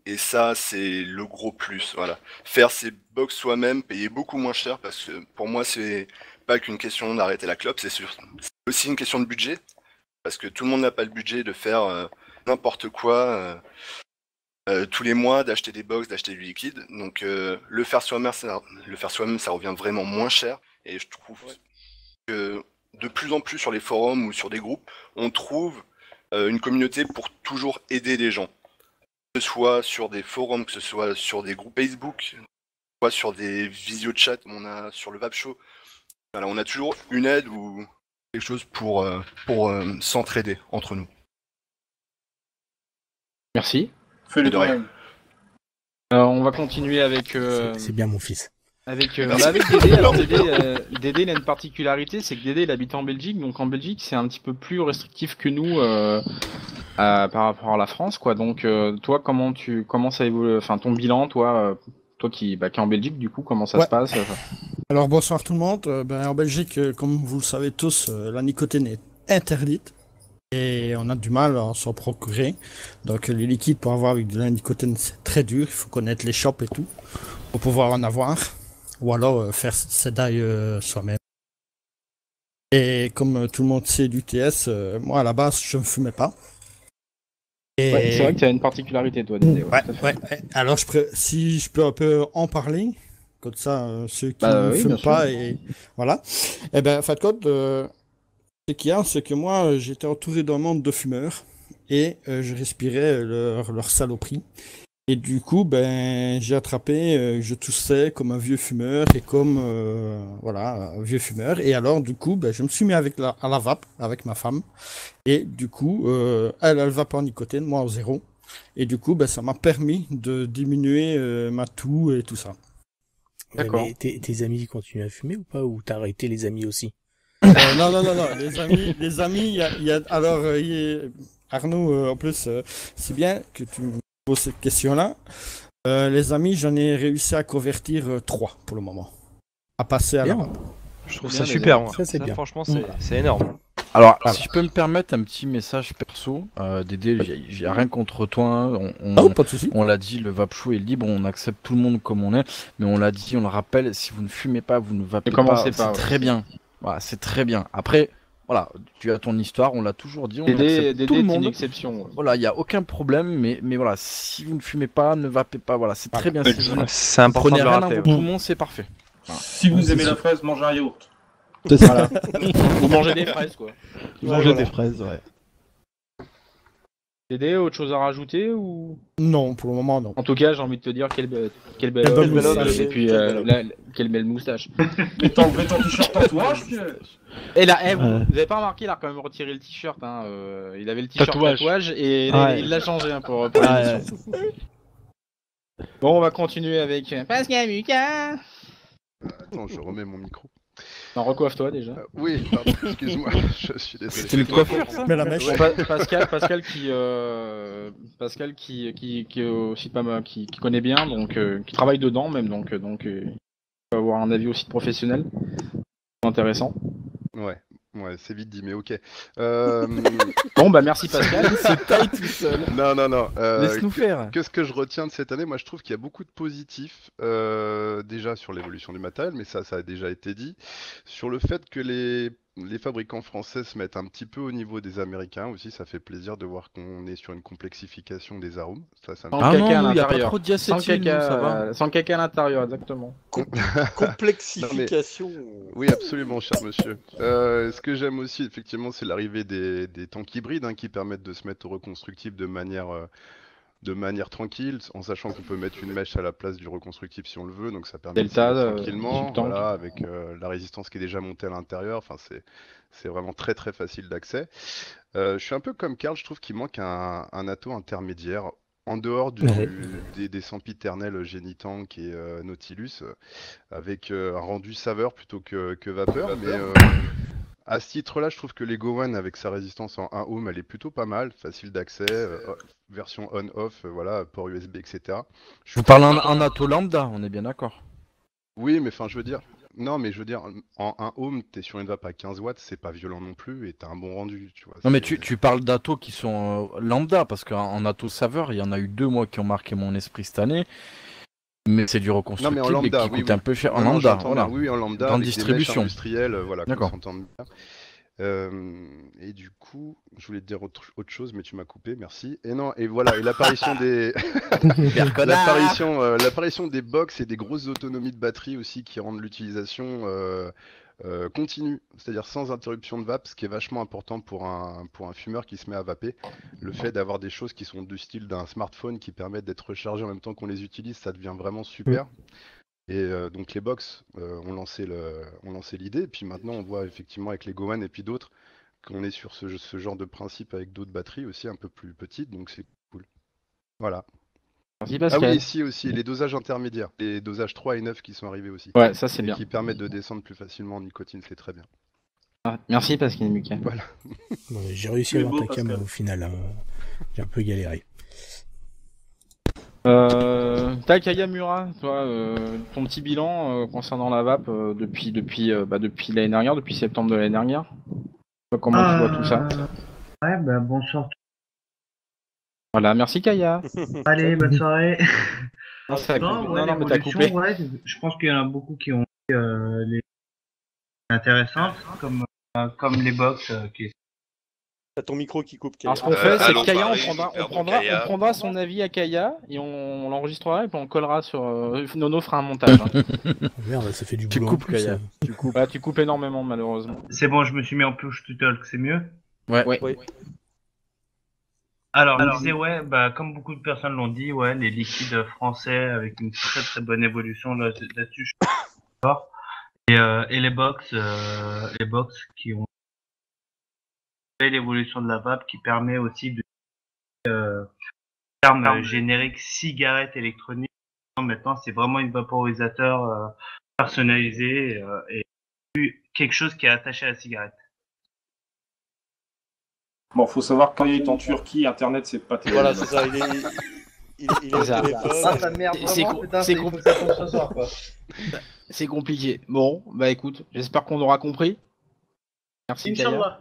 Et ça, c'est le gros plus. Voilà. Faire ses box soi-même, payer beaucoup moins cher, parce que pour moi, c'est pas qu'une question d'arrêter la clope, c'est aussi une question de budget. Parce que tout le monde n'a pas le budget de faire n'importe quoi tous les mois, d'acheter des box, d'acheter du liquide. Donc le faire soi-même, ça revient vraiment moins cher. Et je trouve que de plus en plus sur les forums ou sur des groupes, on trouve une communauté pour toujours aider les gens. Que ce soit sur des forums, que ce soit sur des groupes Facebook, que ce soit sur des visio-chats, on a sur le Vap Show. Voilà, on a toujours une aide ou quelque chose pour s'entraider entre nous. Merci. Fais-le de rien. On va continuer avec... C'est bien mon fils. Avec Dédé. Alors Dédé, il a une particularité, c'est que Dédé il habite en Belgique, donc en Belgique c'est un petit peu plus restrictif que nous par rapport à la France, quoi. Donc toi, comment ça évolue, enfin ton bilan, toi qui est en Belgique, du coup, comment ça se passe Alors bonsoir tout le monde. En Belgique, comme vous le savez tous, la nicotine est interdite et on a du mal à s'en procurer. Donc les liquides pour avoir avec de la nicotine, c'est très dur. Il faut connaître les shops et tout pour pouvoir en avoir. Ou alors faire ses die soi-même. Et comme tout le monde sait d'UTS, moi à la base je ne fumais pas. Et... Ouais, c'est vrai que tu as une particularité toi, Dédé. Ouais. Alors si je peux un peu en parler, comme ça ceux qui ne fument pas et voilà. Et en fin de compte, ce qu'il y a, c'est que moi j'étais entouré d'un monde de fumeurs et je respirais leur saloperie. Et du coup, j'ai attrapé, je toussais comme un vieux fumeur et comme, un vieux fumeur. Et alors, du coup, je me suis mis à la vape avec ma femme. Et du coup, elle vape en nicotine, moi en zéro. Et du coup, ça m'a permis de diminuer ma toux et tout ça. D'accord. Mais tes amis continuent à fumer ou pas? Ou t'as arrêté les amis aussi? Non. Les amis, il y a alors, Arnaud, en plus, c'est bien que tu poses cette question-là. Les amis, j'en ai réussi à convertir 3 pour le moment. À passer à la vape. Je trouve ça super, moi. Ça, c'est bien. Franchement, c'est énorme. Alors, si je peux me permettre un petit message perso, Dédé, j'ai rien contre toi. Pas de souci. On l'a dit, le vape show est libre, on accepte tout le monde comme on est, mais on l'a dit, on le rappelle, si vous ne fumez pas, vous ne vapez pas, c'est très bien. Voilà, c'est très bien. Après, voilà, tu as ton histoire, on l'a toujours dit, on accepte tout le monde. C'est une exception. Voilà, il y a aucun problème, mais voilà, si vous ne fumez pas, ne vapez pas, voilà, c'est très bien. C'est important de le rappeler. Tout le monde, c'est parfait. Voilà. Si vous aimez la fraise, mangez un yaourt. C'est ça. Vous mangez des fraises, quoi. Vous mangez des fraises, ouais. Dédé, autre chose à rajouter ou... Non, pour le moment, non. En tout cas, j'ai envie de te dire quelle belle moustache. Et puis, quelle belle moustache. Mais t'as enlevé ton t-shirt tatouage, Et là, vous avez pas remarqué, il a quand même retiré le t-shirt. Hein, il avait le t-shirt tatouage et il l'a changé pour l'émission. Bon, on va continuer avec Pascal Lucas. Attends, je remets mon micro. Non, recoiffe-toi déjà. Oui, pardon, excuse-moi, je suis désolé. C'est une coiffure, ça. Mais la mèche. Pascal qui est aussi pas mal, qui connaît bien, donc qui travaille dedans même, donc avoir un avis aussi de professionnel. Intéressant. Ouais, c'est vite dit, mais ok. Bon, bah merci Pascal. C'est taille tout seul. Non. Laisse-nous faire. Qu'est-ce que je retiens de cette année? Moi, je trouve qu'il y a beaucoup de positifs, déjà sur l'évolution du matériel, mais ça a déjà été dit. Sur le fait que les fabricants français se mettent un petit peu au niveau des Américains aussi, ça fait plaisir de voir qu'on est sur une complexification des arômes. Ça me Sans caca à il n'y a pas l'intérieur. trop de diacétyl, ça va. Sans caca à l'intérieur, exactement. Complexification. Oui, absolument, cher monsieur. Ce que j'aime aussi, effectivement, c'est l'arrivée des tanks hybrides qui permettent de se mettre au reconstructible de manière tranquille, en sachant qu'on peut mettre une mèche à la place du reconstructible si on le veut, donc ça permet Delta, de se mettre tranquillement, voilà, avec la résistance qui est déjà montée à l'intérieur. Enfin, c'est vraiment très très facile d'accès. Je suis un peu comme Karl, je trouve qu'il manque un atout intermédiaire. En dehors des sempiternels Génitank et Nautilus, avec un rendu saveur plutôt que vapeur, mais à ce titre-là, je trouve que l'Ego One, avec sa résistance en 1 ohm, elle est plutôt pas mal, facile d'accès, version on-off, voilà, port USB, etc. Je parle en ato lambda, on est bien d'accord. Oui, mais enfin, je veux dire, en 1 ohm, t'es sur une vape à 15 watts, c'est pas violent non plus, et t'as un bon rendu, tu vois. Non, mais tu parles d'atos qui sont lambda, parce qu'en ato saveur, il y en a eu 2 moi qui ont marqué mon esprit cette année. Mais c'est du reconstructible non, mais en lambda, et qui coûte un peu cher. En lambda, voilà. Oui, en lambda, dans avec distribution. Des mèches industrielles, voilà, qu'on d'accord. s'entende bien. Et du coup, je voulais te dire autre chose, mais tu m'as coupé, merci. Et non, et voilà, et l'apparition des l'apparition des box et des grosses autonomies de batterie aussi qui rendent l'utilisation continue, c'est-à-dire sans interruption de vape, ce qui est vachement important pour un fumeur qui se met à vaper. Le fait d'avoir des choses qui sont du style d'un smartphone qui permettent d'être rechargées en même temps qu'on les utilise, ça devient vraiment super. Et donc les box ont lancé l'idée, et puis maintenant on voit effectivement avec les Gowan et puis d'autres qu'on est sur ce genre de principe avec d'autres batteries aussi un peu plus petites, donc c'est cool. Voilà. Merci Pascal. Ah oui, ici aussi, les dosages intermédiaires, les dosages 3 et 9 qui sont arrivés aussi. Ouais, ça c'est bien. Qui permettent de descendre plus facilement en nicotine, c'est très bien. Ah, merci Pascal et Mika. Voilà. Bon, j'ai réussi à avoir ta cam au final, j'ai un peu galéré. Takaya Mura, toi, ton petit bilan concernant la vape depuis l'année dernière, depuis septembre de l'année dernière. Comment tu vois tout ça? Ouais, bah bonsoir. Voilà, merci Kaya. Allez, bonne soirée. Non, mais t'as l'évolution, coupé. ouais, je pense qu'il y en a beaucoup qui ont les intéressantes, comme les box qui. T'as ton micro qui coupe. Alors ce qu'on fait, c'est que Kaya, on prendra son avis à Kaya et on l'enregistrera et puis on collera sur. Nono fera un montage. Merde, ça fait du Tu boulot. coupes Kaya. Tu coupes. Ouais, tu coupes énormément malheureusement. C'est bon, je me suis mis en push to talk, c'est mieux. Ouais. Oui. Alors, je disais, ouais, bah, comme beaucoup de personnes l'ont dit, ouais, les liquides français avec une très très bonne évolution là-dessus, je suis d'accord. Et les box qui ont fait l'évolution de la vape qui permet aussi de terme générique cigarette électronique. Maintenant, c'est vraiment une vaporisateur personnalisé et quelque chose qui est attaché à la cigarette. Bon, faut savoir que quand il est en Turquie, Internet, c'est pas terrible. Voilà, c'est ça, il est au téléphone. Ah, ça merde vraiment, putain, c'est compliqué ça tombe ce soir, quoi. C'est compliqué. Bon, bah écoute, j'espère qu'on aura compris. Merci Kaya.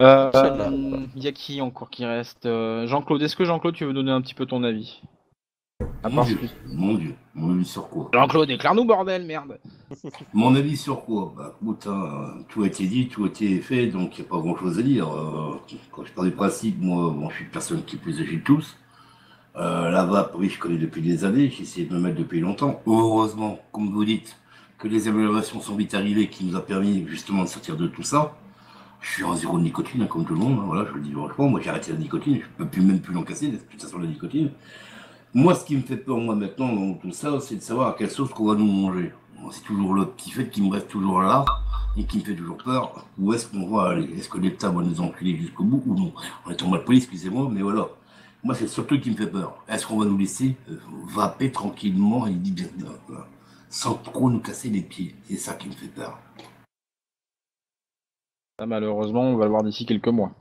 Il y a qui encore qui reste? Jean-Claude, est-ce que Jean-Claude, tu veux donner un petit peu ton avis? Mon Dieu, mon avis sur quoi? Jean-Claude, éclaire-nous bordel, merde. Mon avis sur quoi? Bah écoute, tout a été dit, tout a été fait, donc il n'y a pas grand-chose à dire. Quand je parle du principe, moi, bon, je suis une personne qui plus âgée de tous. La vape, oui, je connais depuis des années, j'ai essayé de me mettre depuis longtemps. Heureusement, comme vous dites, que les améliorations sont vite arrivées, qui nous a permis justement de sortir de tout ça. Je suis en zéro de nicotine, comme tout le monde, voilà, je le dis franchement, moi j'ai arrêté la nicotine, je peux même plus l'encasser, de toute façon la nicotine. Moi, ce qui me fait peur, moi, maintenant, dans tout ça, c'est de savoir à quelle sauce qu'on va nous manger. Bon, c'est toujours le petit fait qui me reste toujours là, et qui me fait toujours peur. Où est-ce qu'on va aller? Est-ce que l'État va nous enculer jusqu'au bout ou non? On est en mode police, excusez-moi, mais voilà. Moi, c'est surtout qui me fait peur. Est-ce qu'on va nous laisser vaper tranquillement et sans trop nous casser les pieds? C'est ça qui me fait peur. Ça, malheureusement, on va le voir d'ici quelques mois.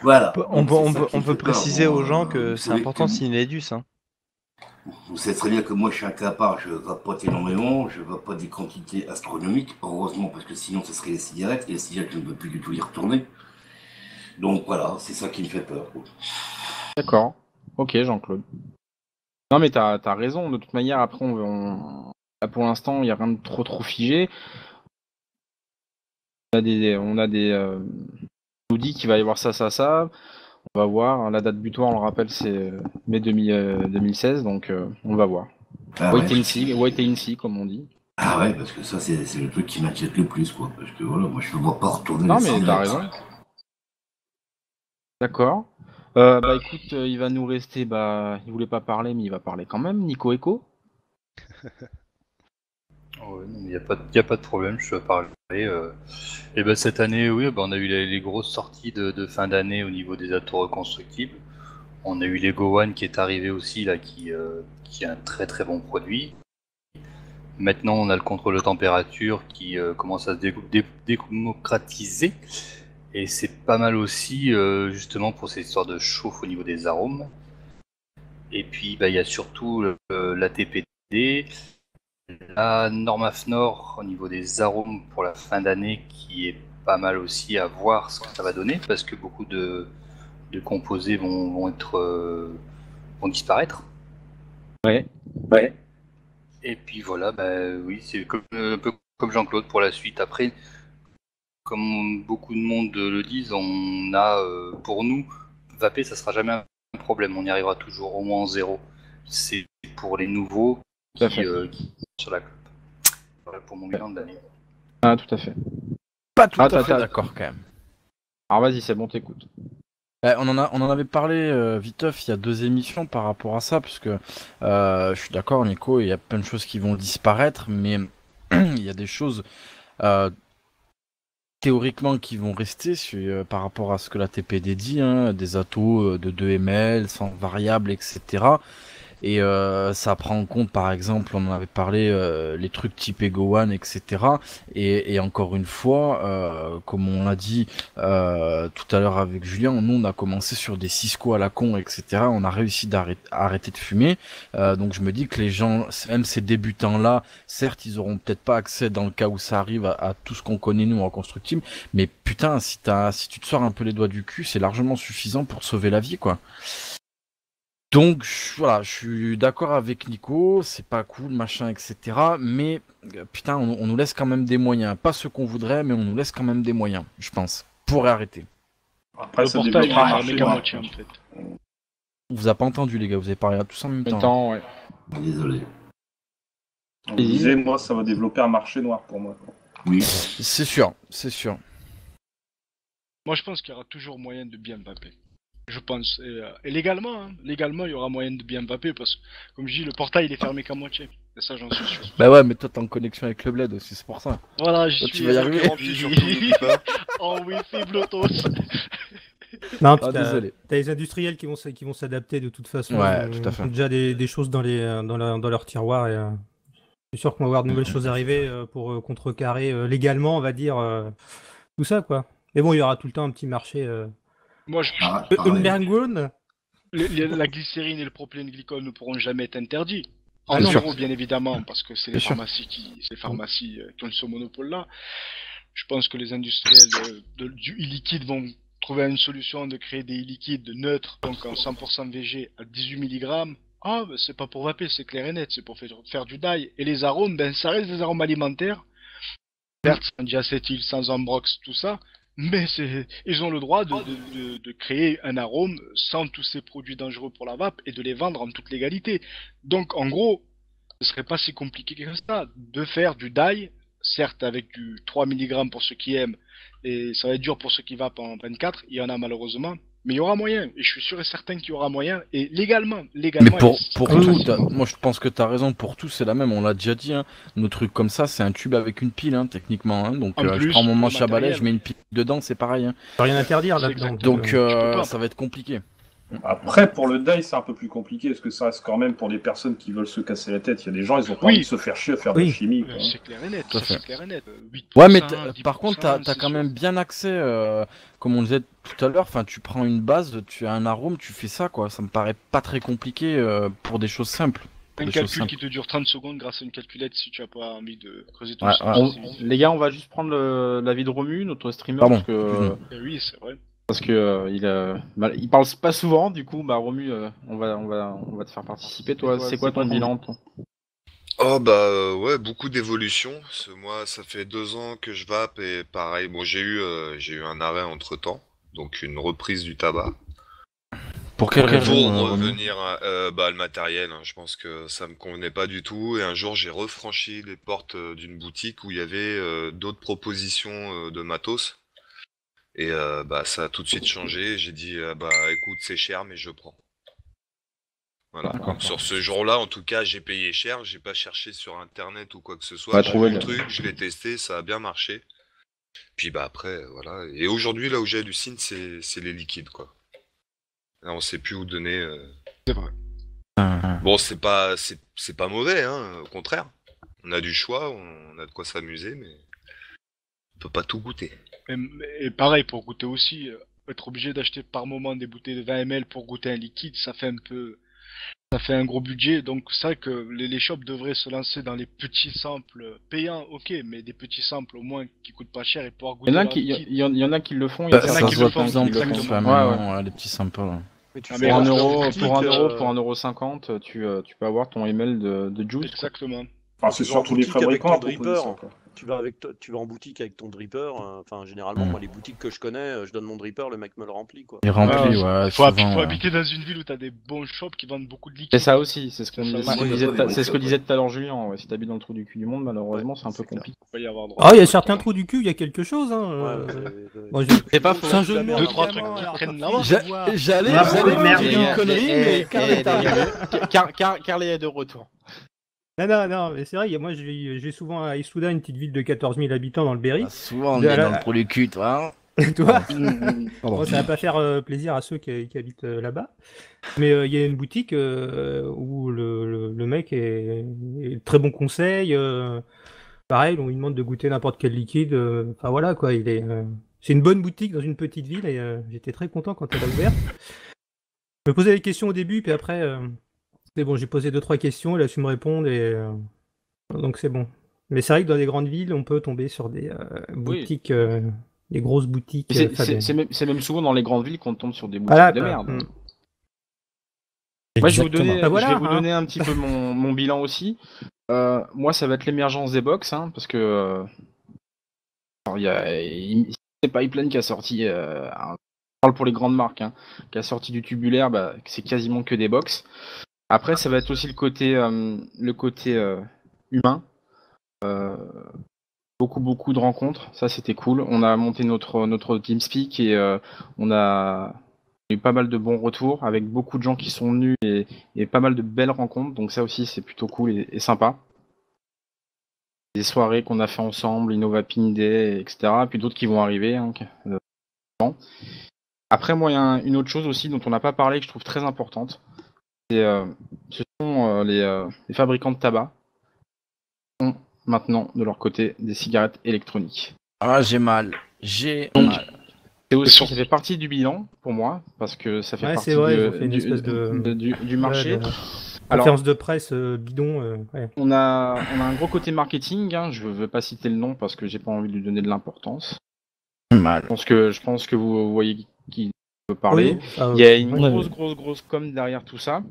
Voilà. On peut préciser aux gens que c'est important de signer l'EDUS. Hein. Vous savez très bien que moi je suis un cas à part, je vapote énormément, je vapote des quantités astronomiques, heureusement parce que sinon ce serait les cigarettes, et les cigarettes je ne peux plus du tout y retourner. Donc voilà, c'est ça qui me fait peur. D'accord. Ok, Jean-Claude. Non mais t'as raison, de toute manière après là, pour l'instant il n'y a rien de trop figé. On nous dit qu'il va y avoir ça. On va voir. La date butoir, on le rappelle, c'est mai 2016, donc on va voir. Wait and see, comme on dit. Ah ouais, parce que ça, c'est le truc qui m'inquiète le plus, quoi. Parce que voilà, moi, je ne vois pas retourner. Non, mais t'as raison. D'accord. Écoute, il va nous rester. Il voulait pas parler, mais il va parler quand même. Nico Echo. Il n'y a pas de problème, je peux parler. Et cette année, oui, on a eu les grosses sorties de fin d'année au niveau des atos reconstructibles. On a eu les Go One qui est arrivé aussi, là, qui est un très très bon produit. Maintenant, on a le contrôle de température qui commence à se démocratiser. Et c'est pas mal aussi, justement, pour ces histoires de chauffe au niveau des arômes. Et puis, il y a surtout l'ATPD. La Normafnor au niveau des arômes pour la fin d'année qui est pas mal aussi à voir ce que ça va donner parce que beaucoup de composés vont disparaître. Ouais. Et puis voilà, oui, c'est un peu comme Jean-Claude pour la suite. Après, comme beaucoup de monde le disent, on a pour nous, vaper ça sera jamais un problème, on y arrivera toujours au moins en 0. C'est pour les nouveaux qui sur la clope. Voilà pour mon bilan de l'année. Ah, tout à fait. Pas tout à fait d'accord quand même. Alors vas-y, c'est bon, t'écoutes. On en avait parlé viteuf il y a 2 émissions par rapport à ça, parce que je suis d'accord, Nico, il y a plein de choses qui vont disparaître, mais il y a des choses théoriquement qui vont rester par rapport à ce que la TPD dit, des atos de 2 ml, sans variable, etc. Et ça prend en compte, par exemple, on en avait parlé, les trucs type Ego One, etc. Et encore une fois, comme on l'a dit tout à l'heure avec Julien, nous on a commencé sur des Cisco à la con, etc. On a réussi à arrêter de fumer. Donc je me dis que les gens, même ces débutants-là, certes, ils auront peut-être pas accès dans le cas où ça arrive à tout ce qu'on connaît nous en constructible, mais putain, si tu te sors un peu les doigts du cul, c'est largement suffisant pour sauver la vie, quoi. Donc voilà, je suis d'accord avec Nico, c'est pas cool, machin, etc. Mais putain, on nous laisse quand même des moyens. Pas ce qu'on voudrait, mais on nous laisse quand même des moyens, je pense, pour arrêter. Après, ça portail est fermé qu'à moitié, en fait. On vous a pas entendu, les gars, vous avez parlé à tous en même temps. Ouais. Désolé. On disait, moi, ça va développer un marché noir pour moi. Oui. C'est sûr. Moi, je pense qu'il y aura toujours moyen de bien vaper. Je pense. Et légalement, légalement, il y aura moyen de bien vaper parce que, comme je dis, le portail il est fermé qu'à moitié. Et ça, j'en suis sûr. Bah ouais, mais toi, t'es en connexion avec le bled aussi, c'est pour ça. Voilà, tu vas y arriver. En Wi-Fi Bluetooth. Non, t'as les industriels qui vont s'adapter de toute façon. Ouais, tout à fait. Ils ont déjà des choses dans leur tiroir. Et, je suis sûr qu'on va avoir de nouvelles choses arriver pour contrecarrer légalement, on va dire, tout ça, quoi. Mais bon, il y aura tout le temps un petit marché. Moi, la glycérine et le propylène glycol ne pourront jamais être interdits. En euros, bien évidemment, parce que c'est les pharmacies qui ont ce monopole-là. Je pense que les industriels du e-liquide vont trouver une solution de créer des e-liquides neutres, donc en 100% VG à 18 mg. Ah, ben c'est pas pour vaper, c'est clair et net, c'est pour faire du dye. Et les arômes, ça reste des arômes alimentaires. Certes, sans diacétyl, sans ambrox, tout ça. Mais ils ont le droit de créer un arôme sans tous ces produits dangereux pour la vape et de les vendre en toute légalité. Donc en gros, ce serait pas si compliqué que ça de faire du dye, certes avec du 3 mg pour ceux qui aiment, et ça va être dur pour ceux qui vapent en 24, il y en a malheureusement, mais il y aura moyen, et je suis sûr et certain qu'il y aura moyen, et légalement. Mais pour tout, moi je pense que t'as raison, pour tout c'est la même, on l'a déjà dit, nos trucs comme ça c'est un tube avec une pile, techniquement, donc je prends mon manche à balai, je mets une pile dedans, c'est pareil. Rien interdire là-dedans. Donc ça va être compliqué. Après, pour le dye, c'est un peu plus compliqué, parce que ça reste quand même pour des personnes qui veulent se casser la tête. Il y a des gens, ils ont pas envie de se faire chier à faire de la chimie. C'est clair et net, c'est clair et net. 8%, ouais, mais par contre, t'as quand même bien accès, comme on disait tout à l'heure, tu prends une base, tu as un arôme, tu fais ça, quoi. Ça me paraît pas très compliqué pour des choses simples. Un calcul qui te dure 30 secondes grâce à une calculette si tu n'as pas envie de creuser tout ça. Les gars, on va juste prendre l'avis de Romu, notre streamer, Pardon. parce que... Oui, c'est vrai. Parce que il parle pas souvent, du coup, Romu, on va te faire participer. Toi, c'est quoi ton bilan, toi? Oh bah ouais, beaucoup d'évolution. Moi, ça fait 2 ans que je vape et pareil. Bon, j'ai eu un arrêt entre temps, donc une reprise du tabac. Pour quelle raison? Pour revenir à le matériel, hein, je pense que ça me convenait pas du tout. Et un jour, j'ai refranchi les portes d'une boutique où il y avait d'autres propositions de matos. Et ça a tout de suite changé. J'ai dit écoute, c'est cher, mais je prends. Voilà. Donc, sur ce jour-là, en tout cas, j'ai payé cher. J'ai pas cherché sur internet ou quoi que ce soit. J'ai trouvé le truc, je l'ai testé, ça a bien marché. Puis après, voilà. Et aujourd'hui, là où j'hallucine, c'est les liquides, quoi. Là, on sait plus où donner. C'est vrai. Bon, c'est pas mauvais, hein. Au contraire, on a du choix, on a de quoi s'amuser, mais on peut pas tout goûter. Et pareil pour goûter aussi, être obligé d'acheter par moment des bouteilles de 20 ml pour goûter un liquide, ça fait un gros budget. Donc c'est vrai que les shops devraient se lancer dans les petits samples payants, ok, mais des petits samples au moins qui coûtent pas cher et pouvoir goûter. Il y en a qui le font. Il y en a qui le font. Les petits samples. Pour 1€, tu peux avoir ton ml de juice. Exactement. Enfin, c'est surtout les fabricants. Tu vas en boutique avec ton dripper. Généralement, moi, les boutiques que je connais, je donne mon dripper, le mec me le remplit, quoi. Il remplit, ouais. Faut habiter dans une ville où t'as des bons shops qui vendent beaucoup de liquides. C'est ça aussi, c'est ce que disait tout à l'heure Julien. Si t'habites dans le trou du cul du monde, malheureusement, c'est un peu compliqué. Il y a certains trous du cul, il y a quelque chose. C'est pas faux. C'est un jeu de mots. 2-3 trucs qui prennent la main. J'allais dire une connerie, mais Carl est de retour. Non, mais c'est vrai, moi j'ai souvent à Issoudun, une petite ville de 14 000 habitants dans le Berry. Souvent on est dans le trou du cul, toi. Toi bon, ça va pas faire plaisir à ceux qui habitent là-bas. Mais il y a une boutique où le mec est très bon conseil. Pareil, on lui demande de goûter n'importe quel liquide. Enfin voilà quoi, c'est une bonne boutique dans une petite ville et j'étais très content quand elle a ouvert. Je me posais des questions au début, puis après... C'est bon, j'ai posé 2-3 questions, il a su me répondre et donc c'est bon. Mais c'est vrai que dans des grandes villes, on peut tomber sur des boutiques, des grosses boutiques. C'est même souvent dans les grandes villes qu'on tombe sur des boutiques de merde. Moi, je vais vous donner un petit peu mon bilan aussi. Moi, ça va être l'émergence des box, hein, parce que il y a Pipeline qui a sorti, je parle pour les grandes marques, hein, qui a sorti du tubulaire, c'est quasiment que des box. Après, ça va être aussi le côté humain. Beaucoup de rencontres, ça c'était cool. On a monté notre TeamSpeak et on a eu pas mal de bons retours avec beaucoup de gens qui sont venus et pas mal de belles rencontres. Donc ça aussi c'est plutôt cool et sympa. Des soirées qu'on a fait ensemble, Innovaping Day, etc. Puis d'autres qui vont arriver. Après, moi, il y a une autre chose aussi dont on n'a pas parlé que je trouve très importante. Ce sont les fabricants de tabac qui ont maintenant de leur côté des cigarettes électroniques. Ah, j'ai mal. Ça fait partie du bilan pour moi parce que ça fait partie du marché. Conférence de presse bidon. On a un gros côté marketing. Hein, je veux pas citer le nom parce que j'ai pas envie de lui donner de l'importance. Mal. Je pense que vous voyez qui peut parler. Oui. Il y a une grosse com derrière tout ça.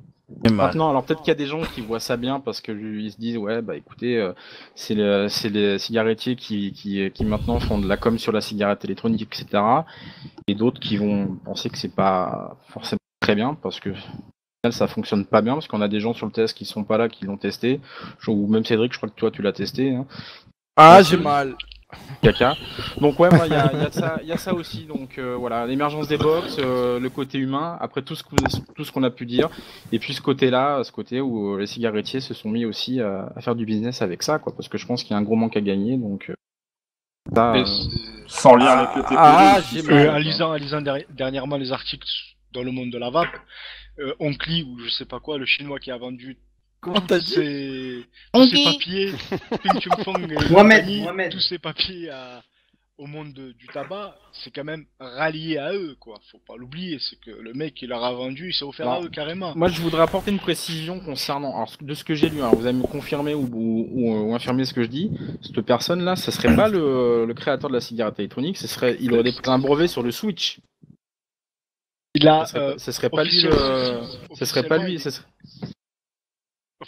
Maintenant, alors peut-être qu'il y a des gens qui voient ça bien parce qu'ils se disent écoutez, c'est les cigarettiers qui maintenant font de la com sur la cigarette électronique, etc. Et d'autres qui vont penser que c'est pas forcément très bien parce que ça fonctionne pas bien parce qu'on a des gens sur le test qui sont pas là, qui l'ont testé. Ou même Cédric, je crois que toi tu l'as testé. Hein. Ah, j'ai mal. Caca. Donc il y a ça aussi. Donc voilà, l'émergence des box, le côté humain, après tout ce qu'on a pu dire, et puis ce côté où les cigarettiers se sont mis aussi à faire du business avec ça, quoi, parce que je pense qu'il y a un gros manque à gagner. Donc sans lire avec le TPD. En lisant dernièrement les articles dans le monde de la vape, Onkli ou je sais pas quoi, le chinois qui a vendu tous ces papiers, Mohamed. Tous ces papiers au monde du tabac, c'est quand même rallié à eux, quoi. Faut pas l'oublier, c'est que le mec qui leur a vendu, il s'est offert à eux carrément. Moi, je voudrais apporter une précision concernant, alors, de ce que j'ai lu, hein, vous allez me confirmer ou infirmer ce que je dis. Cette personne-là, ce serait pas le créateur de la cigarette électronique, il aurait déposé un brevet sur le Switch. Il a, ce serait pas lui ce serait pas lui.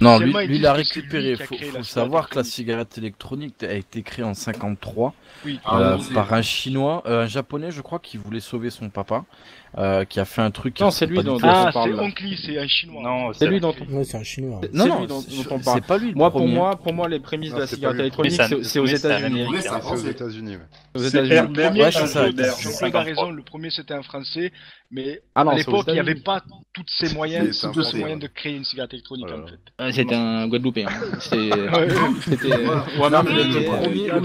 Non, lui il a récupéré. Faut savoir que la cigarette électronique a été créée en 53 par un chinois, un japonais, je crois, qui voulait sauver son papa, qui a fait un truc. Non, c'est lui dont c'est Onkli, c'est un chinois. Non, c'est lui dont Ouais, c'est un chinois. Non, dont on parle. C'est pas lui. Pour moi, les prémices de la cigarette électronique, c'est aux États-Unis. C'est aux États-Unis. Aux États-Unis. Jean-Claude a raison. Le premier, c'était un Français, mais à l'époque, il n'y avait pas tous ces moyens de créer une cigarette électronique, en fait. C'était un Guadeloupéen. C'était. Le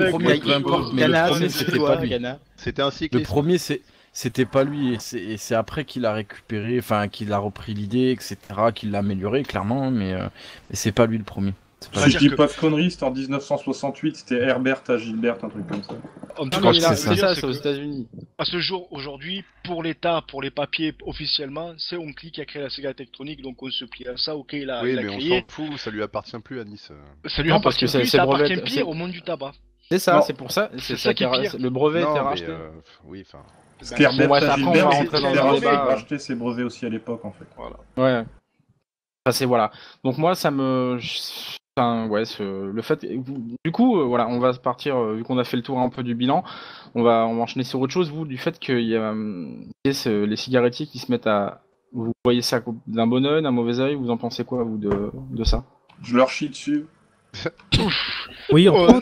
premier, c'était pas lui. C'était un cycliste. Le premier, c'était pas lui, et c'est après qu'il a récupéré, enfin qu'il a repris l'idée, etc., qu'il l'a amélioré clairement, mais c'est pas lui le premier. Si je dis pas de conneries, c'était en 1968, c'était Herbert à Gilbert, un truc comme ça. En tout cas, c'est aux États-Unis. À ce jour, aujourd'hui, pour l'État, pour les papiers officiellement, c'est Onkli qui a créé la cigarette électronique, donc on se plie à ça. Ok, il a mais créé. On s'en fout, ça lui appartient plus à Nice. Ça lui appartient plus, ça appartient pire au monde du tabac. C'est ça, c'est pour ça. C'est ça qui est pire. Le brevet était racheté. Oui, enfin. Herbert à Gilbert a racheté ses brevets aussi à l'époque, en fait. Voilà. Ouais. Enfin, voilà. Donc moi, ça me. Enfin, ouais, le fait. Du coup, voilà, on va partir, vu qu'on a fait le tour un peu du bilan, on va enchaîner sur autre chose. Vous, du fait qu'il y a les cigarettiers qui se mettent à. Vous voyez ça d'un bon oeil, d'un mauvais oeil, vous en pensez quoi, vous, de ça? Je leur chie dessus. Oui, on non,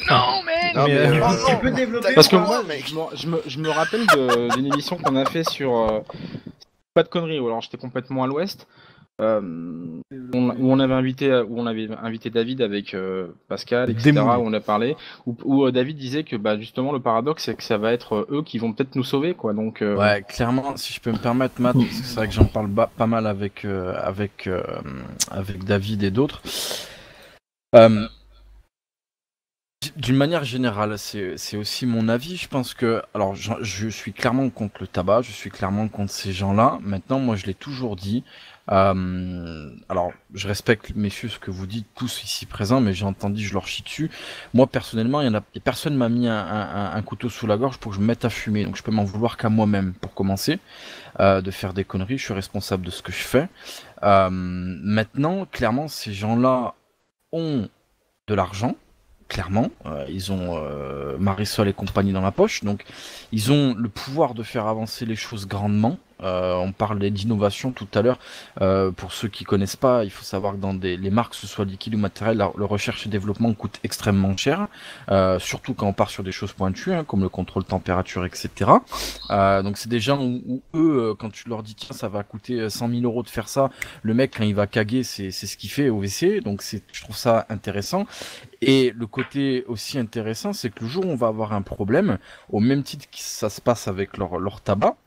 tu peux développer. Parce que moi, je me rappelle d'une émission qu'on a fait sur. Pas de conneries, ou alors j'étais complètement à l'ouest. Où on avait invité David avec Pascal, etc. Où on a parlé, où David disait que justement le paradoxe c'est que ça va être eux qui vont peut-être nous sauver, quoi. Donc ouais, clairement, si je peux me permettre, Matt, parce que c'est vrai que j'en parle pas mal avec David et d'autres. D'une manière générale, c'est aussi mon avis. Je pense que, alors, je suis clairement contre le tabac, je suis clairement contre ces gens-là. Maintenant, moi, je l'ai toujours dit. Alors, je respecte, messieurs, ce que vous dites tous ici présents, mais j'ai entendu, je leur chie dessus. Moi, personnellement, personne m'a mis un couteau sous la gorge pour que je me mette à fumer. Donc, je peux m'en vouloir qu'à moi-même, pour commencer, de faire des conneries. Je suis responsable de ce que je fais. Maintenant, clairement, ces gens-là ont de l'argent. Clairement, ils ont Marisol et compagnie dans la poche, donc ils ont le pouvoir de faire avancer les choses grandement. On parlait d'innovation tout à l'heure. Pour ceux qui connaissent pas, il faut savoir que dans les marques, que ce soit liquide ou matériel, le recherche et développement coûte extrêmement cher, surtout quand on part sur des choses pointues, hein, comme le contrôle température, etc. Donc c'est des gens où eux, quand tu leur dis tiens, ça va coûter 100 000 € de faire ça, le mec quand il va caguer, c'est ce qu'il fait au WC. Donc je trouve ça intéressant. Et le côté aussi intéressant, c'est que le jour où on va avoir un problème, au même titre que ça se passe avec leur tabac,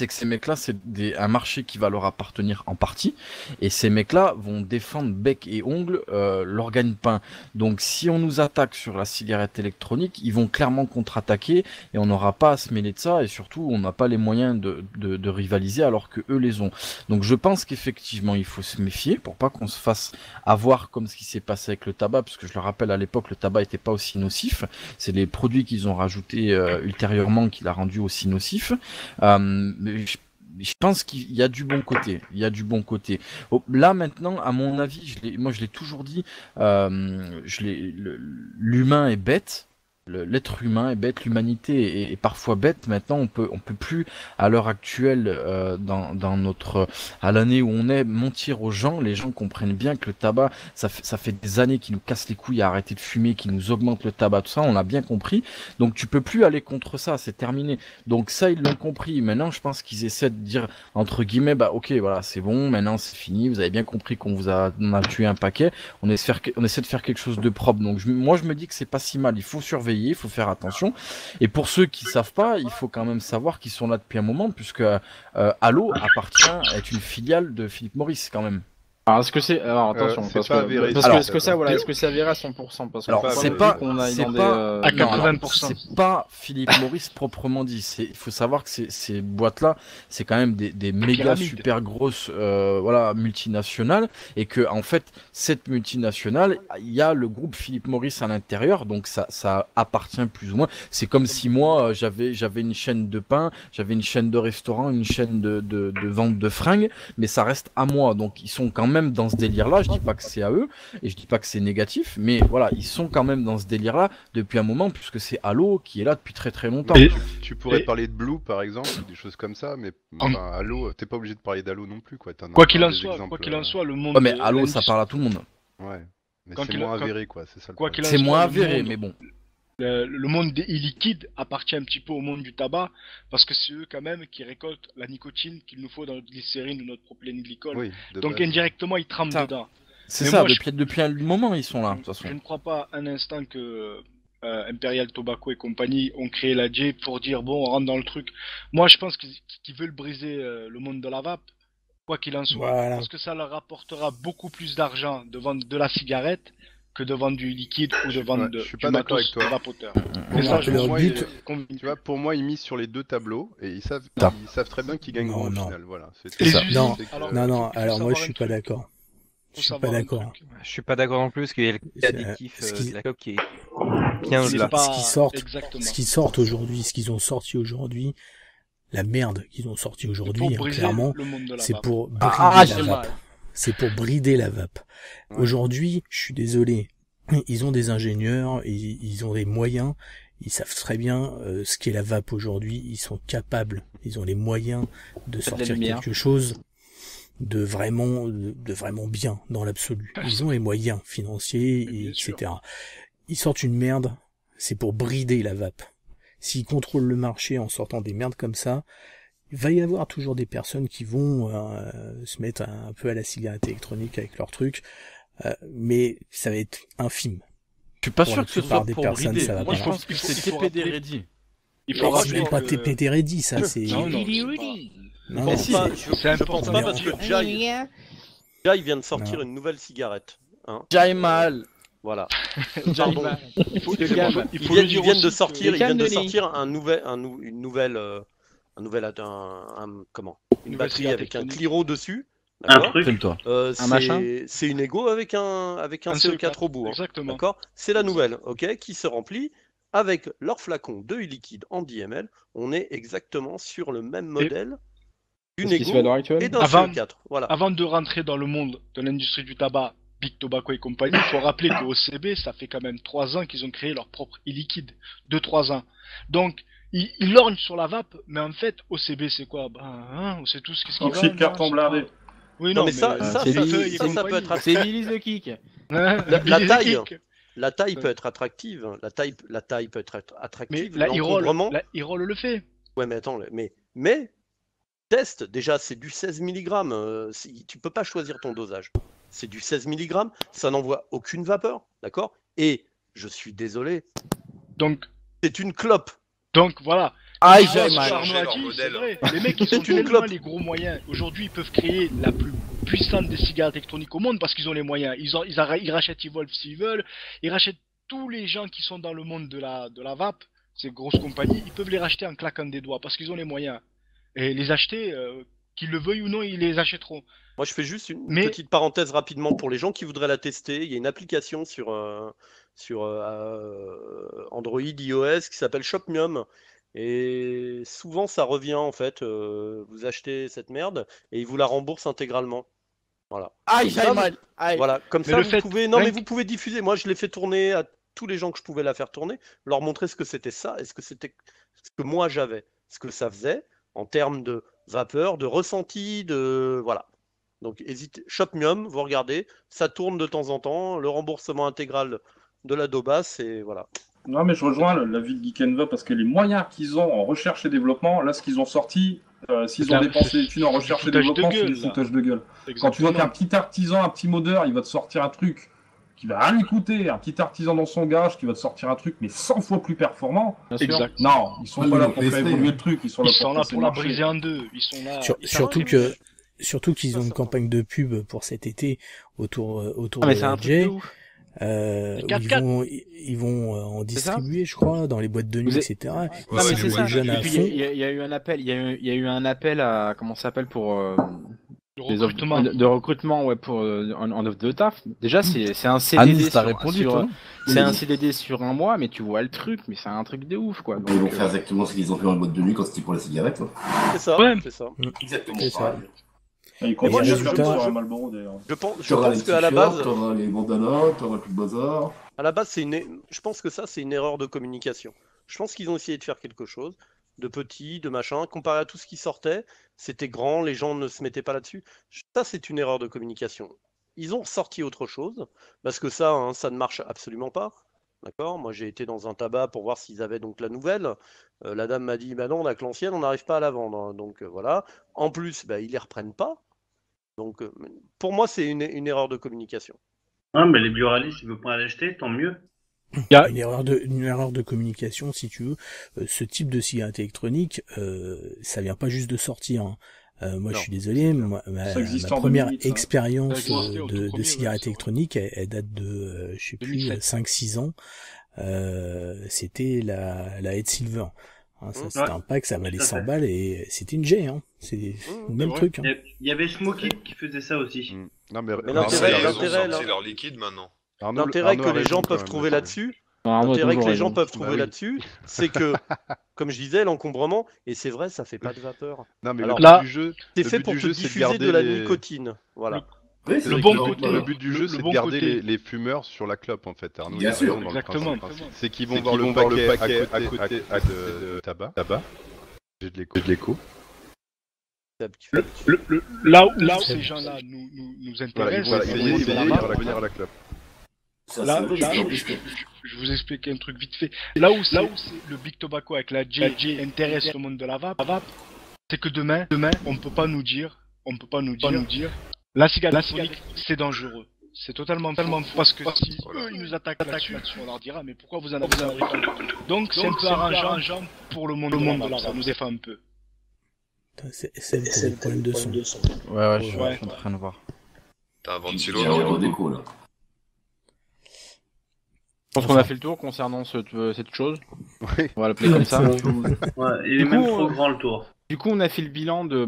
c'est que ces mecs-là, c'est un marché qui va leur appartenir en partie, et ces mecs-là vont défendre bec et ongle leur gagne-pain. Donc si on nous attaque sur la cigarette électronique, ils vont clairement contre-attaquer, et on n'aura pas à se mêler de ça, et surtout on n'a pas les moyens de rivaliser alors que eux les ont. Donc je pense qu'effectivement il faut se méfier pour pas qu'on se fasse avoir comme ce qui s'est passé avec le tabac, parce que je le rappelle, à l'époque le tabac n'était pas aussi nocif, c'est les produits qu'ils ont rajoutés ultérieurement qui l'a rendu aussi nocif. Je pense qu'il y a du bon côté. Il y a du bon côté. Là maintenant, à mon avis, je l'ai toujours dit, l'humain est bête. L'être humain est bête, l'humanité est parfois bête. Maintenant, on peut plus, à l'heure actuelle, à l'année où on est, mentir aux gens. Les gens comprennent bien que le tabac, ça fait des années qu'ils nous cassent les couilles à arrêter de fumer, qu'ils nous augmentent le tabac, tout ça, on l'a bien compris. Donc tu peux plus aller contre ça, c'est terminé. Donc ça, ils l'ont compris. Maintenant, je pense qu'ils essaient de dire, entre guillemets, ok, voilà, c'est bon, maintenant c'est fini, vous avez bien compris qu'on on a tué un paquet, on essaie de faire quelque chose de propre. Donc moi, je me dis que c'est pas si mal, il faut surveiller. Il faut faire attention. Et pour ceux qui savent pas, il faut quand même savoir qu'ils sont là depuis un moment, puisque Allo est une filiale de Philip Morris quand même. Alors, est-ce que c'est. Alors, attention, c'est parce pas que. avéré, Parce ça. que est-ce que ça, voilà, est-ce que c'est avéré à 100%? Parce que Alors, parfois, c'est on pas, dit qu'on a c'est dans pas, des, à non, alors, 80%. c'est pas Philippe Maurice proprement dit. Il faut savoir que ces boîtes-là, c'est quand même des méga pyramides. super grosses, voilà, multinationales, et que en fait, cette multinationale, il y a le groupe Philippe Maurice à l'intérieur, donc ça appartient plus ou moins. C'est comme si moi, j'avais une chaîne de pain, j'avais une chaîne de restaurant, une chaîne de vente de fringues, mais ça reste à moi. Donc ils sont quand même dans ce délire-là. Je dis pas que c'est à eux et je dis pas que c'est négatif, mais voilà, ils sont quand même dans ce délire-là depuis un moment, puisque c'est Halo qui est là depuis très très longtemps. Tu pourrais parler de Blue par exemple, des choses comme ça, mais enfin, Halo, t'es pas obligé de parler d'Halo non plus, quoi. Quoi qu'il en soit, le monde. Ouais, mais Halo, ça parle à tout le monde. Ouais, mais c'est moins avéré, quoi. C'est ça le problème. C'est moins avéré, mais bon. Le monde des e-liquides appartient un petit peu au monde du tabac, parce que c'est eux quand même qui récoltent la nicotine qu'il nous faut dans notre glycérine ou notre propylène glycol. Oui, donc base. indirectement ils trempent dedans. C'est Mais ça, moi, depuis un moment ils sont là, de toute façon. Je ne crois pas un instant que Imperial Tobacco et compagnie ont créé la J pour dire bon, on rentre dans le truc. Moi je pense qu'ils veulent briser le monde de la vape, quoi qu'il en soit, Voilà. parce que ça leur rapportera beaucoup plus d'argent de vendre de la cigarette que de vendre du liquide ou de vendre je suis du pas d'accord avec matos toi. vapoteur. Pour Mais moi, ça, je pour suis moi, convaincu. tu vois, pour moi, ils misent sur les deux tableaux et ils savent très bien qu'ils gagneront au final. Voilà. C'est ça. Non, c'est que- non, alors moi je suis pas d'accord. Je suis pas d'accord. Je suis pas d'accord non plus, parce qu'il y a le additif de la clope qui est bien Ce au-delà. ce qui sortent aujourd'hui, ce qu'ils ont sorti aujourd'hui, la merde qu'ils ont sorti aujourd'hui, hein, clairement, c'est pour brider la vape. C'est pour brider la vape. Aujourd'hui, je suis désolé, ils ont des ingénieurs, ils ont des moyens, ils savent très bien ce qu'est la vape aujourd'hui, ils sont capables, ils ont les moyens de sortir quelque chose de vraiment bien dans l'absolu. Ils ont les moyens financiers, etc. Ils sortent une merde, c'est pour brider la vape. S'ils contrôlent le marché en sortant des merdes comme ça, il va y avoir toujours des personnes qui vont se mettre un peu à la cigarette électronique avec leur truc, mais ça va être infime. Je suis pas Pour sûr la que ce plupart soit des pour personnes, brider. ça va Moi, pas je pense que c'est TPD ready. Il faut c'est même pas TPD ready, ça, c'est... Je pense pas, je pense pas parce que Jai vient de sortir une nouvelle cigarette. Hein. Jai mal. Voilà. Pardon. Ils viennent de sortir une batterie avec un Cliro dessus. C'est une Ego avec un CO4 au bout. Hein. Exactement. D'accord. C'est la nouvelle, ok, qui se remplit avec leur flacon de liquide en 10 ml. On est exactement sur le même modèle d'une Ego et d'un CO4. Voilà. Avant de rentrer dans le monde de l'industrie du tabac, Big Tobacco et compagnie, il faut rappeler qu'au CB, ça fait quand même 3 ans qu'ils ont créé leur propre e-liquide. 2-3 ans. Donc, ils lorgnent sur la vape, mais en fait, OCB, c'est quoi? On sait tous qu'est-ce qu'ils vendent. Carton blindé. Oui, non, mais ça peut être attractif. C'est Billy the Kick. La taille peut être attractive. La taille peut être attractive. Mais la e-roll le fait. Ouais, mais attends, mais test, déjà, c'est du 16 mg. Tu peux pas choisir ton dosage. C'est du 16 mg, ça n'envoie aucune vapeur, d'accord? Et, je suis désolé, donc c'est une clope. Donc voilà. J'ai mal. Les mecs, ils sont tellement les gros moyens. Aujourd'hui, ils peuvent créer la plus puissante des cigarettes électroniques au monde parce qu'ils ont les moyens. Ils rachètent Evolve s'ils veulent. Ils rachètent tous les gens qui sont dans le monde de la vape, ces grosses compagnies. Ils peuvent les racheter en claquant des doigts parce qu'ils ont les moyens. Et les acheter, qu'ils le veuillent ou non, ils les achèteront. Moi, je fais juste une petite parenthèse rapidement pour les gens qui voudraient la tester. Il y a une application sur Android, iOS qui s'appelle Shopmium. Et souvent, ça revient en fait. Vous achetez cette merde et ils vous la remboursent intégralement. Voilà. Voilà. Comme ça, vous pouvez. Non, mais vous pouvez diffuser. Moi, je l'ai fait tourner à tous les gens que je pouvais la faire tourner, leur montrer ce que c'était ça et ce que c'était ce que moi j'avais, ce que ça faisait en termes de vapeur, de ressenti, de voilà. Donc, Shopmium, vous regardez, ça tourne de temps en temps, le remboursement intégral de la Dobas, et voilà. Non, mais je rejoins l'avis de Geek & Vape parce que les moyens qu'ils ont en recherche et développement, là, ce qu'ils ont sorti, s'ils ont dépensé des thunes en recherche et développement, c'est du foutage de gueule. Quand tu vois qu'un petit artisan, un petit modeur, il va te sortir un truc qui va rien lui coûter, un petit artisan dans son garage qui va te sortir un truc, mais 100 fois plus performant. Exact. Non, ils sont pas là pour faire évoluer le truc, ils sont là pour la briser en deux. Ils sont là. Surtout que Surtout qu'ils ont une campagne de pub pour cet été autour de mais c'est la un truc J. de ouf. Ils vont en distribuer, je crois, dans les boîtes de nuit, etc. Non, mais c'est ça. Il y a eu un appel, il y a eu un appel à comment ça s'appelle pour de recrutement, ouais, pour en offre de taf. Déjà, c'est un CDD. C'est un CDD sur un mois, mais tu vois le truc, mais c'est un truc de ouf, quoi. Donc, ils vont faire exactement ce qu'ils ont fait en boîte de nuit quand c'était pour la cigarette. C'est ça. Ouais. C'est ça. Exactement. C'est ça. Et moi, je pense qu'à la base, t'auras les bandanas, t'auras tout le bazar. À la base, je pense que ça, c'est une erreur de communication. Je pense qu'ils ont essayé de faire quelque chose de petit, de machin, comparé à tout ce qui sortait, c'était grand, les gens ne se mettaient pas là-dessus. Ça, c'est une erreur de communication. Ils ont sorti autre chose, parce que ça, ça ne marche absolument pas. D'accord ? Moi, j'ai été dans un tabac pour voir s'ils avaient donc la nouvelle. La dame m'a dit, bah non, on a que l'ancienne, on n'arrive pas à la vendre. Donc voilà. En plus, ils les reprennent pas. Donc, pour moi, c'est une erreur de communication. Ah, mais les bioralistes, ils ne veulent pas l'acheter, tant mieux. Il y a une erreur de communication, si tu veux. Ce type de cigarette électronique, ça vient pas juste de sortir. Moi, je suis désolé, ma première expérience de cigarette électronique, elle date de, je sais plus, 5-6 ans. C'était la Head Silver. Ça, c'était un pack, ça valait 100 balles et c'était une G, C'est le même truc. Il y avait Smoky qui faisait ça aussi. Non, mais l'intérêt, c'est leur liquide maintenant. L'intérêt que les gens peuvent trouver là-dessus, c'est que, comme je disais, l'encombrement, et c'est vrai, ça fait pas de vapeur. Non, mais alors, le but du jeu, c'est fait pour te diffuser de la nicotine. Voilà. Le but du jeu, c'est de garder les fumeurs sur la clope, en fait. Arnaud, bien sûr, exactement. C'est qu'ils vont voir le paquet à côté de tabac. J'ai de l'écho. Là où ces gens-là nous intéressent, ils vont essayer de revenir à la clope. Là, je vous explique un truc vite fait. Là où le Big Tobacco avec la J intéresse le monde de la vape, c'est que demain, on peut pas nous dire, la cigarette électronique, c'est dangereux. C'est totalement parce que si eux ils nous attaquent là-dessus, on leur dira mais pourquoi vous en avez pas. Donc c'est un peu arrangeant pour le monde de la vape, ça nous défend un peu. C'est le problème de son. Ouais, je suis en train de voir. T'as un ventilo déco là. Je pense qu'on a fait le tour concernant cette chose. Oui. On va l'appeler comme ça. Ouais, il est même trop grand le tour. Du coup, on a fait le bilan de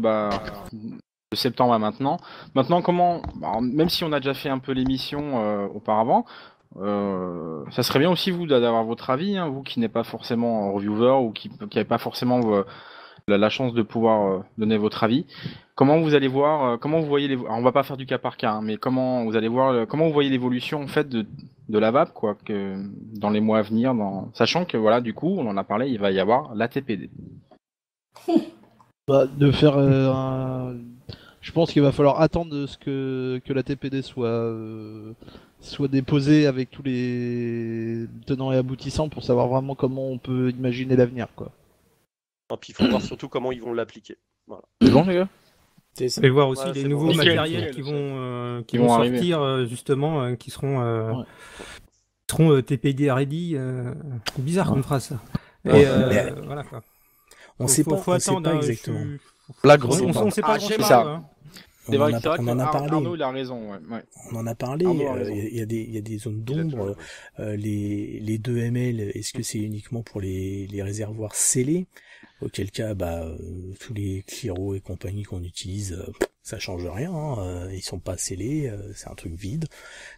septembre à maintenant. Maintenant, comment, même si on a déjà fait un peu l'émission auparavant, ça serait bien aussi vous d'avoir votre avis, vous qui n'êtes pas forcément reviewer ou qui n'avez pas forcément la chance de pouvoir donner votre avis. Comment vous allez voir, comment vous voyez alors on va pas faire du cas par cas, mais comment vous allez voir, comment vous voyez l'évolution en fait de la vape, quoi, que dans les mois à venir, sachant que voilà, du coup, on en a parlé, il va y avoir l'ATPD. De faire je pense qu'il va falloir attendre que la TPD soit déposée avec tous les tenants et aboutissants pour savoir vraiment comment on peut imaginer l'avenir, quoi. Et puis il faut voir surtout comment ils vont l'appliquer. Voilà. C'est bon, les gars? Et voir aussi les nouveaux matériels qui vont sortir justement, qui seront TPD ready. Bizarre qu'on fera ça. Et voilà quoi. On sait pas exactement. La grosse. On sait pas c'est ça. C'est vrai que Arnaud il a raison. Ouais. On en a parlé. Il y a des zones d'ombre. Les 2 ml, est-ce que c'est uniquement pour les réservoirs scellés? Auquel cas, tous les Cliro et compagnie qu'on utilise, ça change rien. Ils sont pas scellés, c'est un truc vide.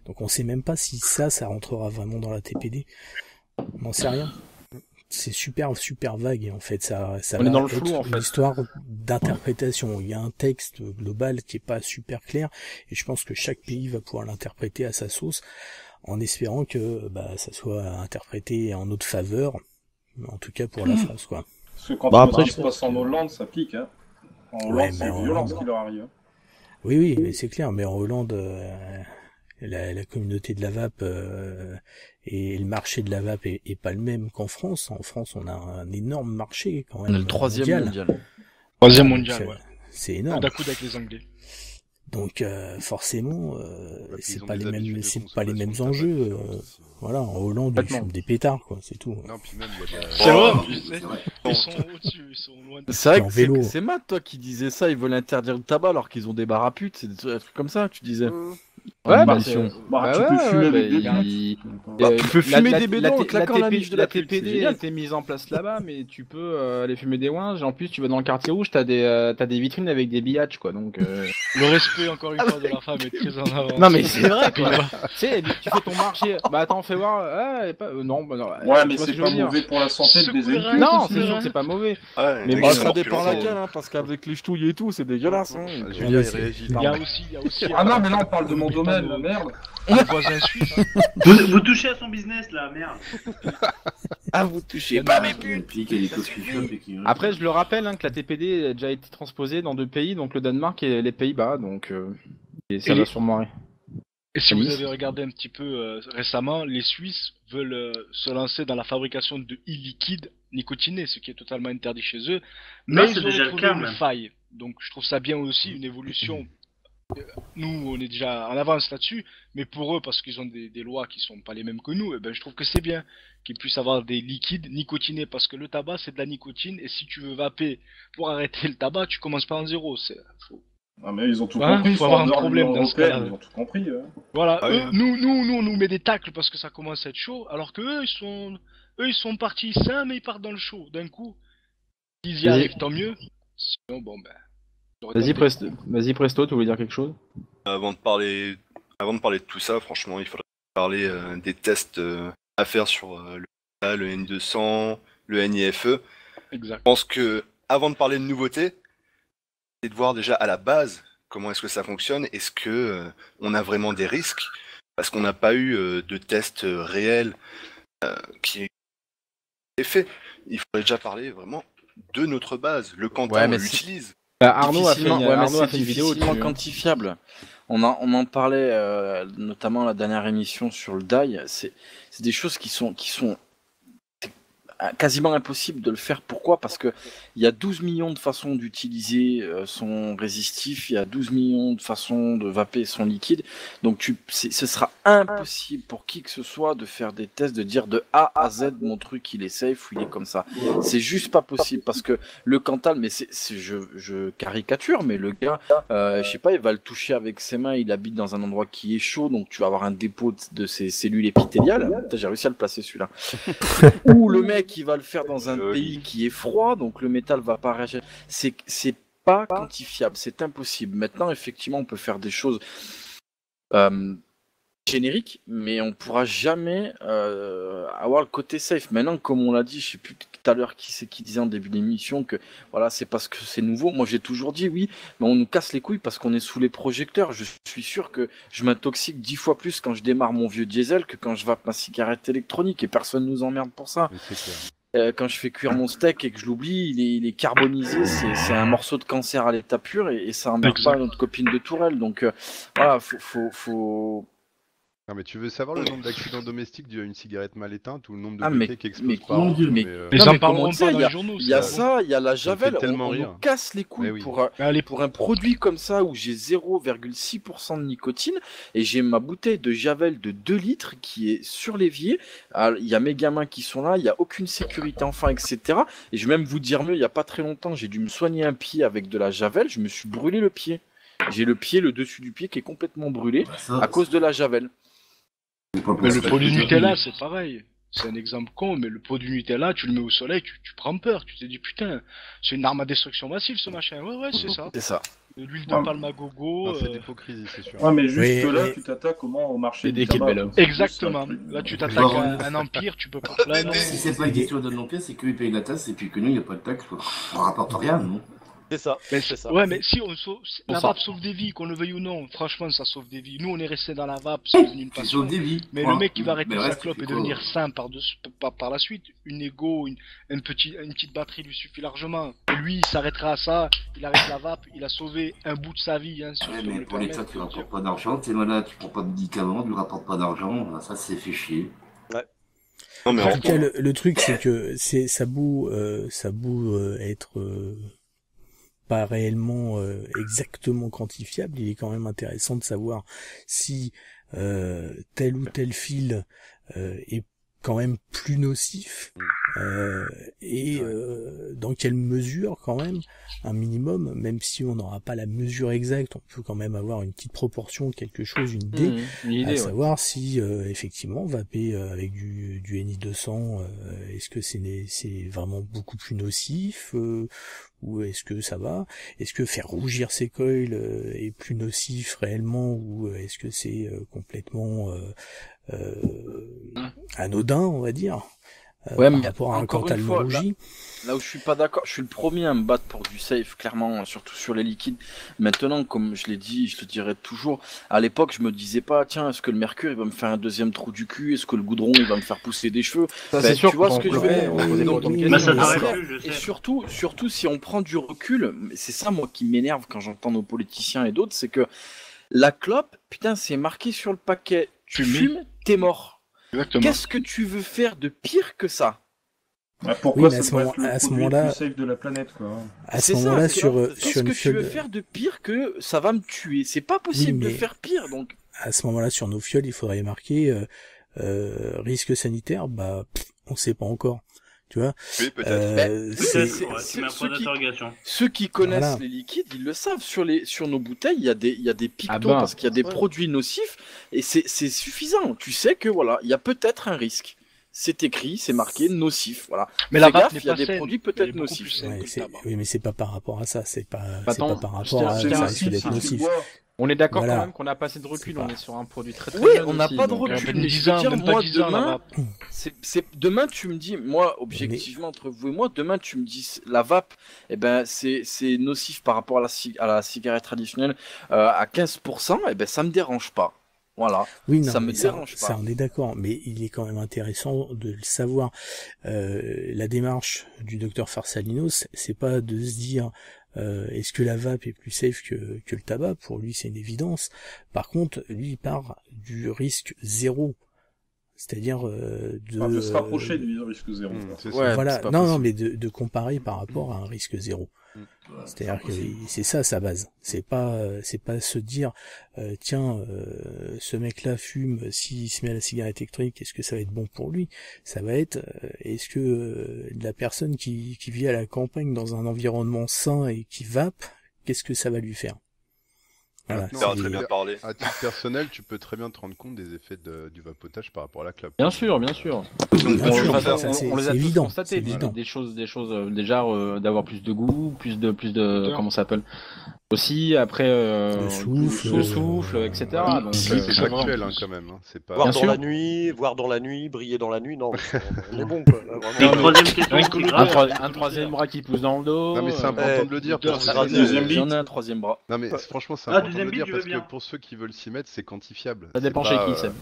Donc on sait même pas si ça rentrera vraiment dans la TPD. On n'en sait rien. C'est super vague et en fait ça on est dans le flou, en fait. Une histoire d'interprétation. Il y a un texte global qui est pas super clair et je pense que chaque pays va pouvoir l'interpréter à sa sauce en espérant que ça soit interprété en notre faveur, en tout cas pour la France, quoi. Parce que quand après, je passe en Hollande, ça pique, En Hollande, c'est violent ce qui leur arrive. Oui, mais c'est clair, mais en Hollande, la communauté de la vape et le marché de la vape est pas le même qu'en France. En France, on a un énorme marché quand même. On a le 3e mondial. 3e mondial, ouais. C'est énorme. Coude à coude avec les Anglais. Donc forcément, c'est pas les mêmes enjeux. Voilà, en Hollande, ils fument des pétards, quoi, c'est tout. Non, puis même, il y a des... C'est vrai, ils sont au-dessus, ils sont loin de... C'est vrai que c'est Matt, toi, qui disait ça, ils veulent interdire le tabac alors qu'ils ont des bars à putes, c'est des trucs comme ça, tu disais. Ouais, tu peux fumer avec des bidons. Tu peux fumer des bédons en claquant la niche de la TPD a été mise en place là-bas, mais tu peux aller fumer des ouinges. En plus, tu vas dans le quartier rouge, t'as des vitrines avec des billages, quoi. Donc le respect encore une fois de la femme est très en avant. Non mais c'est vrai, quoi. Tu sais, tu fais ton marché. Bah attends, fais voir. Non. Ouais, mais c'est pas mauvais pour la santé de baiser le cul. Non, c'est sûr que c'est pas mauvais. Mais ça dépend laquelle, parce qu'avec les ch'touilles et tout, c'est dégueulasse. Julien, il réagit. Il y a aussi. Ah non, mais là on parle de mon domaine, la merde. On est voisins suisses. Vous touchez à son business là, merde. Ah, vous touchez pas mes putes. Après, je le rappelle que la TPD a déjà été transposée dans 2 pays, donc le Danemark et les Pays-Bas, donc et ça va sûrement arriver. Et si vous avez regardé un petit peu récemment, les Suisses veulent se lancer dans la fabrication de e-liquide nicotinés, ce qui est totalement interdit chez eux. Mais ils ont trouvé une faille. Donc je trouve ça bien aussi, une évolution. Nous, on est déjà en avance là-dessus, mais pour eux, parce qu'ils ont des lois qui sont pas les mêmes que nous, je trouve que c'est bien qu'ils puissent avoir des liquides nicotinés, parce que le tabac, c'est de la nicotine, et si tu veux vaper pour arrêter le tabac, tu commences pas en zéro. Ah mais ils ont tout compris, il faut avoir un problème dans ce cas-là. Ils ont tout compris. Voilà, nous, on nous met des tacles parce que ça commence à être chaud, alors que eux, ils sont partis sains, mais ils partent dans le chaud d'un coup. S'ils y arrivent, tant mieux. Sinon, Vas-y Presto, tu voulais dire quelque chose? Avant de parler de tout ça, franchement, il faudrait parler des tests à faire sur le N200, le NIFE. Exact. Je pense que avant de parler de nouveautés, c'est de voir déjà à la base comment est-ce que ça fonctionne. Est-ce que on a vraiment des risques? Parce qu'on n'a pas eu de tests réels qui est fait. Il faudrait déjà parler vraiment de notre base. Le Quentin, on l'utilise. Arnaud a fait une vidéo quantifiable. On en parlait notamment à la dernière émission sur le DAI. C'est des choses qui sont quasiment impossible de le faire. Pourquoi? Parce que il y a 12 millions de façons d'utiliser son résistif, il y a 12 millions de façons de vaper son liquide. Donc ce sera impossible pour qui que ce soit de faire des tests, de dire de A à Z mon truc il est safe ou il est comme ça. C'est juste pas possible parce que le Cantal, mais je caricature, mais le gars, je sais pas, il va le toucher avec ses mains, il habite dans un endroit qui est chaud, donc tu vas avoir un dépôt de ses cellules épithéliales. J'ai réussi à le placer celui-là. Ou le mec qui va le faire dans un pays qui est froid, donc le métal va pas réagir. C'est pas quantifiable, c'est impossible. Maintenant, effectivement, on peut faire des choses génériques, mais on pourra jamais avoir le côté safe. Maintenant, comme on l'a dit, je sais plus tout à l'heure qui disait en début d'émission que voilà, c'est parce que c'est nouveau. Moi, j'ai toujours dit oui, mais on nous casse les couilles parce qu'on est sous les projecteurs. Je suis sûr que je m'intoxique 10 fois plus quand je démarre mon vieux diesel que quand je vape ma cigarette électronique et personne nous emmerde pour ça. Quand je fais cuire mon steak et que je l'oublie, il est carbonisé, c'est un morceau de cancer à l'état pur et ça emmerde pas notre copine de Tourelle. Donc voilà, faut... Non mais tu veux savoir le nombre d'accidents domestiques dû à une cigarette mal éteinte ou le nombre de pétés qui explosent par an? Mais ils en parleront pas dans les journaux. Il y a ça, il y a la javel, on nous casse les couilles pour un produit comme ça où j'ai 0,6% de nicotine et j'ai ma bouteille de javel de 2 litres qui est sur l'évier. Il y a mes gamins qui sont là, il n'y a aucune sécurité enfin, etc. Et je vais même vous dire mieux, il n'y a pas très longtemps, j'ai dû me soigner un pied avec de la javel, je me suis brûlé le pied. J'ai le dessus du pied qui est complètement brûlé à cause de la javel. Mais le pot du Nutella, c'est pareil. C'est un exemple con, mais le pot du Nutella, tu le mets au soleil, tu prends peur. Tu te dis, putain, c'est une arme à destruction massive, ce machin. Ouais, c'est ça. C'est ça. L'huile de palme à gogo. C'est l'hypocrisie, c'est sûr. Ouais, mais juste là, tu t'attaques au marché du tabac. Exactement. Là, tu t'attaques à un empire, tu peux pas. Là, non. Si c'est pas une question de non c'est qu'eux ils payent la taxe et puis que nous, il n'y a pas de taxe. On rapporte rien, non? C'est ça. C'est ça. Ouais, mais si la vape sauve des vies, qu'on le veuille ou non, franchement, ça sauve des vies. Nous, on est resté dans la vape, c'est devenu une passion. Sauve des vies. Mais le mec qui va arrêter sa clope et devenir sain par la suite, une égo, une petite batterie lui suffit largement. Et lui, il s'arrêtera à ça, il arrête la vape, il a sauvé un bout de sa vie. Hein, mais pour l'État, tu rapportes pas d'argent, t'es malade, tu prends pas de médicaments, tu rapportes pas d'argent, ça, c'est fait chier. Ouais. Non, mais en tout cas, le truc, c'est que ça a beau être pas réellement exactement quantifiable, il est quand même intéressant de savoir si tel ou tel fil est quand même plus nocif et dans quelle mesure quand même un minimum, même si on n'aura pas la mesure exacte, on peut quand même avoir une petite proportion, quelque chose, une idée, à savoir si effectivement vaper avec du NI200, est-ce que c'est vraiment beaucoup plus nocif ou est-ce que ça va? Est-ce que faire rougir ses coils est plus nocif réellement ou est-ce que c'est complètement anodin, on va dire, ouais, par mais rapport à un encore Cantal une fois, rougi. Là où je suis pas d'accord, je suis le premier à me battre pour du safe, clairement, surtout sur les liquides. Maintenant, comme je l'ai dit, je te dirai toujours, à l'époque, je me disais pas, tiens, est-ce que le mercure, il va me faire un deuxième trou du cul? Est-ce que le goudron, il va me faire pousser des cheveux? Ça, c'est sûr, tu vois ce que je veux dire? Mais ça t'aurait plu, je sais. Et surtout, si on prend du recul, c'est ça, moi, qui m'énerve quand j'entends nos politiciens et d'autres, c'est que la clope, putain, c'est marqué sur le paquet. Tu fumes, t'es mort. Qu'est-ce que tu veux faire de pire que ça? Pourquoi ça doit être le produit le plus safe de la planète, quoi. À ce moment-là, qu'est-ce que tu veux faire de pire que ça va me tuer? C'est pas possible de faire pire, donc. À ce moment-là, sur nos fioles, il faudrait marquer risque sanitaire. Bah, on sait pas encore. Tu vois? Oui, peut-être. C'est un point d'interrogation. Ceux qui connaissent les liquides, ils le savent. Sur nos bouteilles, il y a des pictos parce qu'il y a des produits nocifs et c'est suffisant. Tu sais que voilà, il y a peut-être un risque. C'est écrit, c'est marqué nocif, voilà. Mais la gaffe, n'est il y a pas des saine. produits peut-être nocifs. Oui, mais c'est pas par rapport à ça. C'est pas Attends, par rapport à ça risque d'être nocif. On est d'accord Voilà. quand même qu'on n'a pas assez de recul, on est sur un produit très Oui, jeune on n'a aussi, pas de donc, recul. même Mais 10 je veux ans, dire, même pas moi, 10 ans, demain, là-bas. demain, tu me dis, moi, objectivement, entre vous et moi, demain, tu me dis, la vape, eh ben, c'est nocif par rapport à la cigarette traditionnelle à 15%, eh ben, ça me dérange pas. Voilà. Oui, non, ça me dérange pas. Ça, on est d'accord, mais il est quand même intéressant de le savoir. La démarche du docteur Farsalinos, c'est pas de se dire est-ce que la vape est plus safe que le tabac? Pour lui, c'est une évidence. Par contre, lui, il part du risque zéro. C'est-à-dire de se rapprocher du risque zéro. Voilà, non, mais de comparer par rapport à un risque zéro. C'est-à-dire que c'est ça sa base. C'est pas se dire tiens ce mec-là fume, s'il se met à la cigarette électronique, est-ce que ça va être bon pour lui? Ça va être est-ce que la personne qui vit à la campagne dans un environnement sain et qui vape, qu'est-ce que ça va lui faire? Voilà, très bien parlé. À titre personnel, tu peux très bien te rendre compte des effets du vapotage par rapport à la clope. Bien sûr. On les a tous constatés, des choses déjà d'avoir plus de goût, plus de comment ça s'appelle. Aussi après le souffle, etc. Donc c'est actuel quand même. Hein. C'est pas. Voir dans la nuit, briller dans la nuit, non, on est bon quoi. Un troisième bras qui pousse dans le dos. Non mais c'est important de le dire. J'en ai un troisième bras. Non mais franchement c'est important de le dire parce que pour ceux qui veulent s'y mettre, c'est quantifiable. Ça dépend chez qui, Seb.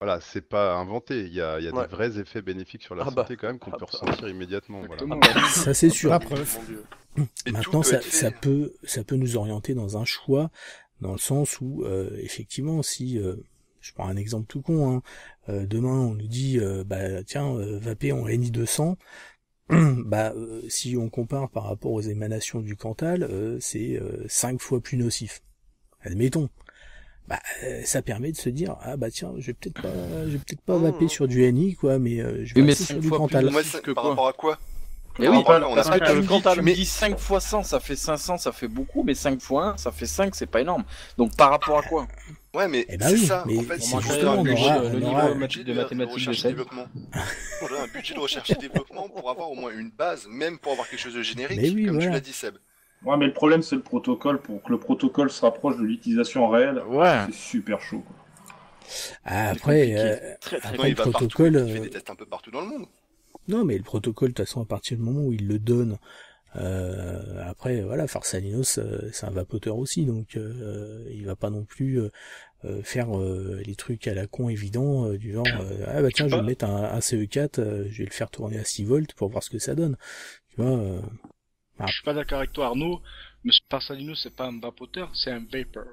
Voilà, c'est pas inventé. Il y a des vrais effets bénéfiques sur la santé quand même qu'on peut ressentir immédiatement. Voilà. Ça c'est sûr. La preuve. Maintenant, ça peut nous orienter dans un choix, dans le sens où effectivement, si je prends un exemple tout con, demain on nous dit tiens, vaper en NI200. Si on compare par rapport aux émanations du Cantal, c'est 5 fois plus nocif. Admettons. Ça permet de se dire tiens, je vais peut-être pas vaper sur du NI quoi, mais je vais vaper sur du Cantal. Par rapport à quoi? Mais oui, parce que tu me dis 5 fois 100, ça fait 500, ça fait beaucoup, mais 5 fois 1, ça fait 5, c'est pas énorme. Donc par rapport à quoi? Ouais, mais c'est ça. En fait, c'est justement le niveau de mathématiques de Seb. On a un budget de recherche et développement pour avoir au moins une base, même pour avoir quelque chose de générique, comme tu l'as dit, Seb. Ouais, mais le problème, c'est le protocole. Pour que le protocole se rapproche de l'utilisation réelle, c'est super chaud. Quoi. Après, le protocole... Il fait des tests un peu partout dans le monde. Non, mais le protocole, de toute façon, à partir du moment où il le donne, après, voilà, Farsalinos, c'est un vapoteur aussi, donc il va pas non plus faire les trucs à la con évident, du genre, tiens, je vais mettre un CE4, je vais le faire tourner à 6 volts pour voir ce que ça donne. Tu vois Je suis pas d'accord avec toi, Arnaud, mais Farsalinos, c'est pas un vapoteur, c'est un vapor.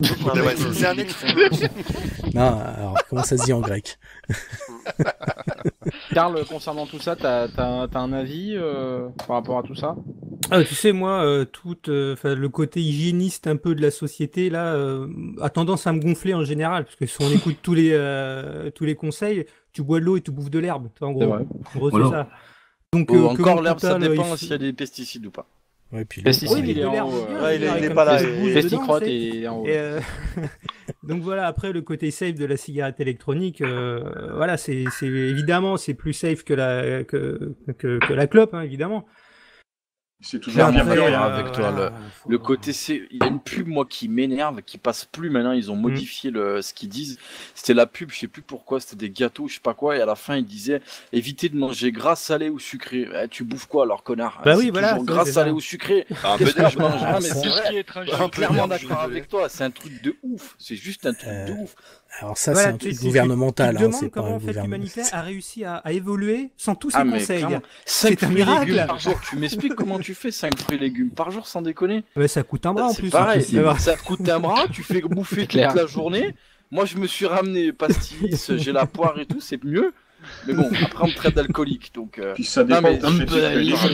C'est un Non, alors, comment ça se dit en grec? Karl, concernant tout ça, t'as un avis par rapport à tout ça? Ah, tu sais, moi, le côté hygiéniste un peu de la société là a tendance à me gonfler en général, parce que si on écoute tous les conseils, tu bois de l'eau et tu bouffes de l'herbe. En gros, c'est ça. Donc encore l'herbe, ça dépend s'il y a des pesticides ou pas. Ouais, puis pesticides, il est en haut. Il est pas là. Pesticrotte est en haut. Donc voilà, après le côté safe de la cigarette électronique, voilà, c'est évidemment c'est plus safe que la clope, hein, évidemment. C'est toujours bien avec toi. Le côté, il y a une pub moi qui m'énerve, qui passe plus maintenant. Ils ont modifié ce qu'ils disent. C'était la pub, je sais plus pourquoi. C'était des gâteaux, je sais pas quoi. Et à la fin, ils disaient évitez de manger gras, salé ou sucré. Tu bouffes quoi alors, connard? Bah oui, voilà. Gras, salé ou sucré. Un peu d'herbe. Mais c'est vrai. Je suis clairement d'accord avec toi. C'est un truc de ouf. C'est juste un truc de ouf. Alors ça, c'est un truc gouvernemental. Tu te demandes comment en fait l'humanité a réussi à évoluer sans tous ces conseils. 5 c'est un miracle. Légumes par jour. Tu m'expliques comment tu fais 5 fruits et légumes par jour sans déconner? Ouais, ça coûte un bras en plus. Pareil. Ça te coûte un bras. Tu fais bouffer toute la journée. Moi, je me suis ramené pastis, j'ai la poire et tout, c'est mieux. Mais bon, après on me traite d'alcoolique, donc. Puis ça dépend. Un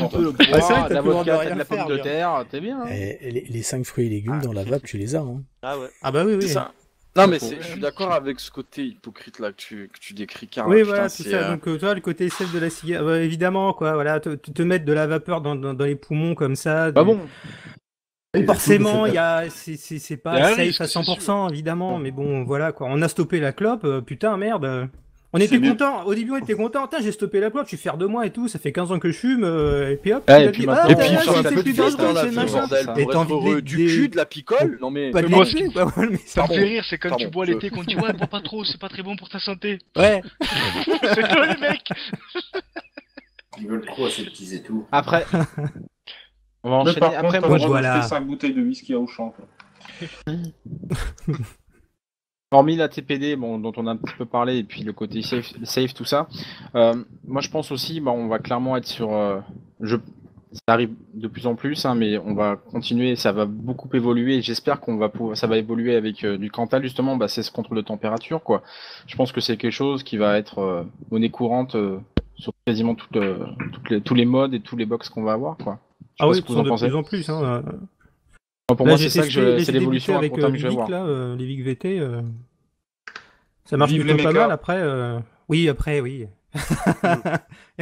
peu le poire, l'avocat, la pomme de terre, t'es bien. Les 5 fruits et légumes dans la vape, tu les as. Hein. Ah ouais. Ah bah oui. C'est ça. Non mais je suis d'accord avec ce côté hypocrite là que tu décris, Karl. Oui, voilà, c'est ça. Donc toi, le côté safe de la cigarette, évidemment, quoi. Voilà, te mettre de la vapeur dans les poumons comme ça. Pas bon. Forcément, c'est pas safe à 100%, évidemment, mais bon, voilà quoi. On a stoppé la clope, putain, merde. On était contents, au début on était contents, j'ai stoppé la clope, je suis fier de moi et tout, ça fait 15 ans que je fume, et puis hop, et puis c'est plus dangereux, c'est machin. Et t'as envie du cul, de la picole? Non mais... Moi, ça me fait rire, c'est quand tu bois l'été, qu'on te dit ouais, bois pas trop, c'est pas très bon pour ta santé. Ouais. C'est toi les mecs. Ils veulent trop aseptiser tout. Après... On va enchaîner. Après, moi, je fais 5 bouteilles de whisky à Auchan. Hormis la TPD, dont on a un petit peu parlé, et puis le côté safe tout ça, moi je pense aussi, on va clairement être sur... ça arrive de plus en plus, hein, mais on va continuer, ça va beaucoup évoluer, et j'espère ça va évoluer avec du Cantal, justement, c'est ce contrôle de température, quoi. Je pense que c'est quelque chose qui va être monnaie courante sur quasiment tous les modes et tous les box qu'on va avoir, quoi. Ah oui, de plus en plus. Hein. Pour moi, c'est ça c'est l'évolution avec que je vais voir. Les VIC VT, ça marche plutôt pas mal. Après, oui. Il y a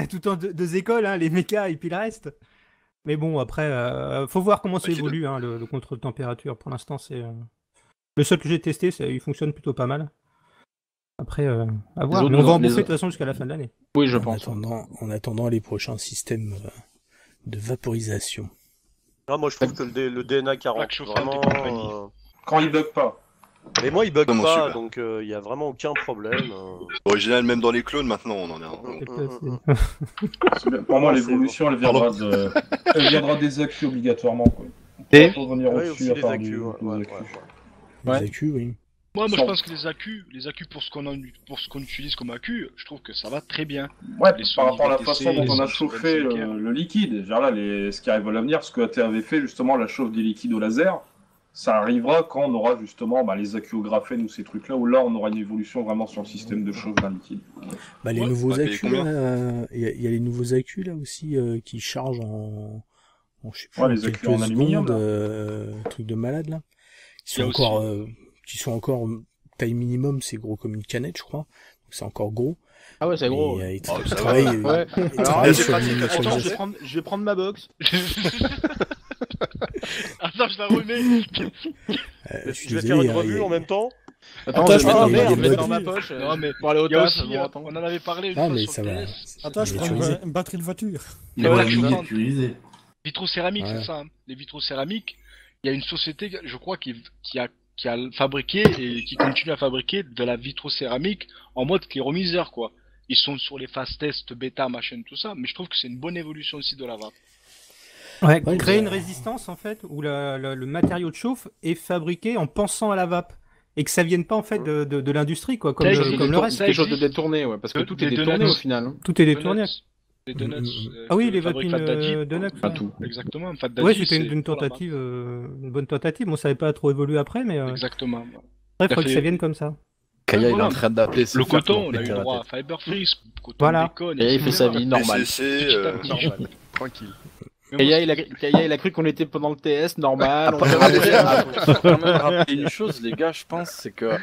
tout le temps deux écoles, hein, les mechas et puis le reste. Mais bon, après, faut voir comment ça évolue, hein, le contrôle de température. Pour l'instant, c'est le seul que j'ai testé, il fonctionne plutôt pas mal. Après, à voir. On va en bouffer de toute façon jusqu'à la fin de l'année. Oui, je pense. En attendant les prochains systèmes de vaporisation. Ah, moi je trouve que le DNA 40, vraiment... Quand il bug pas. Mais moi il bug pas, donc il y a vraiment aucun problème. Original, même dans les clones maintenant, on en est Pour moi, l'évolution, elle viendra des accus obligatoirement. Quoi. Et revenir au-dessus à part des accus, oui. Moi, je pense que les accus pour ce qu'on utilise comme accus, je trouve que ça va très bien. Ouais, par rapport à la façon dont on a chauffé le liquide, genre là, ce qui arrive à l'avenir, ce que AT avait fait justement, la chauffe des liquides au laser, ça arrivera quand on aura justement les accus au graphène ou ces trucs-là, où là on aura une évolution vraiment sur le système de chauffe d'un liquide. Les nouveaux accus, il y a les nouveaux accus là aussi qui chargent en je sais plus, les accus en aluminium, truc de malade là. Qui sont encore taille minimum, c'est gros comme une canette, je crois. Donc c'est encore gros. Ah ouais, c'est gros. Ils travaillent sur je vais prendre ma box. Attends, je la remets. Je vais faire une revue en même temps. Attends, je vais mettre un verre dans ma poche. Non, mais pour aller au taf, on en avait parlé une fois sur ça va. Attends, je prends une batterie de voiture. Vitrocéramique, c'est ça. Les vitrocéramiques, il y a une société, je crois, qui a fabriqué et qui continue à fabriquer de la vitrocéramique en mode cléromiseur, quoi. Ils sont sur les phases tests, bêta, machin, tout ça, mais je trouve que c'est une bonne évolution aussi de la vape. Ouais, créer une résistance en fait où le matériau de chauffe est fabriqué en pensant à la vape et que ça vienne pas en fait de l'industrie, quoi, comme le reste. C'est quelque chose de détourné, ouais, parce que tout est détourné au final. Tout est détourné. Les donuts. Ah oui, les vapines donuts. Pas tout. Exactement. Ouais, c'était une tentative, une bonne tentative. On savait pas trop évoluer après, mais. Exactement. Bref, il faut que ça vienne comme ça. Kaya, il est en train d'appeler le coton, on a eu droit à Fiber Freeze, coton voilà. bacon. Et il fait sa vie normale. Tranquille. Tranquille. Kaya, il a cru qu'on était pendant le TS, normal. Faut quand même rappeler une chose, les gars, je pense, c'est que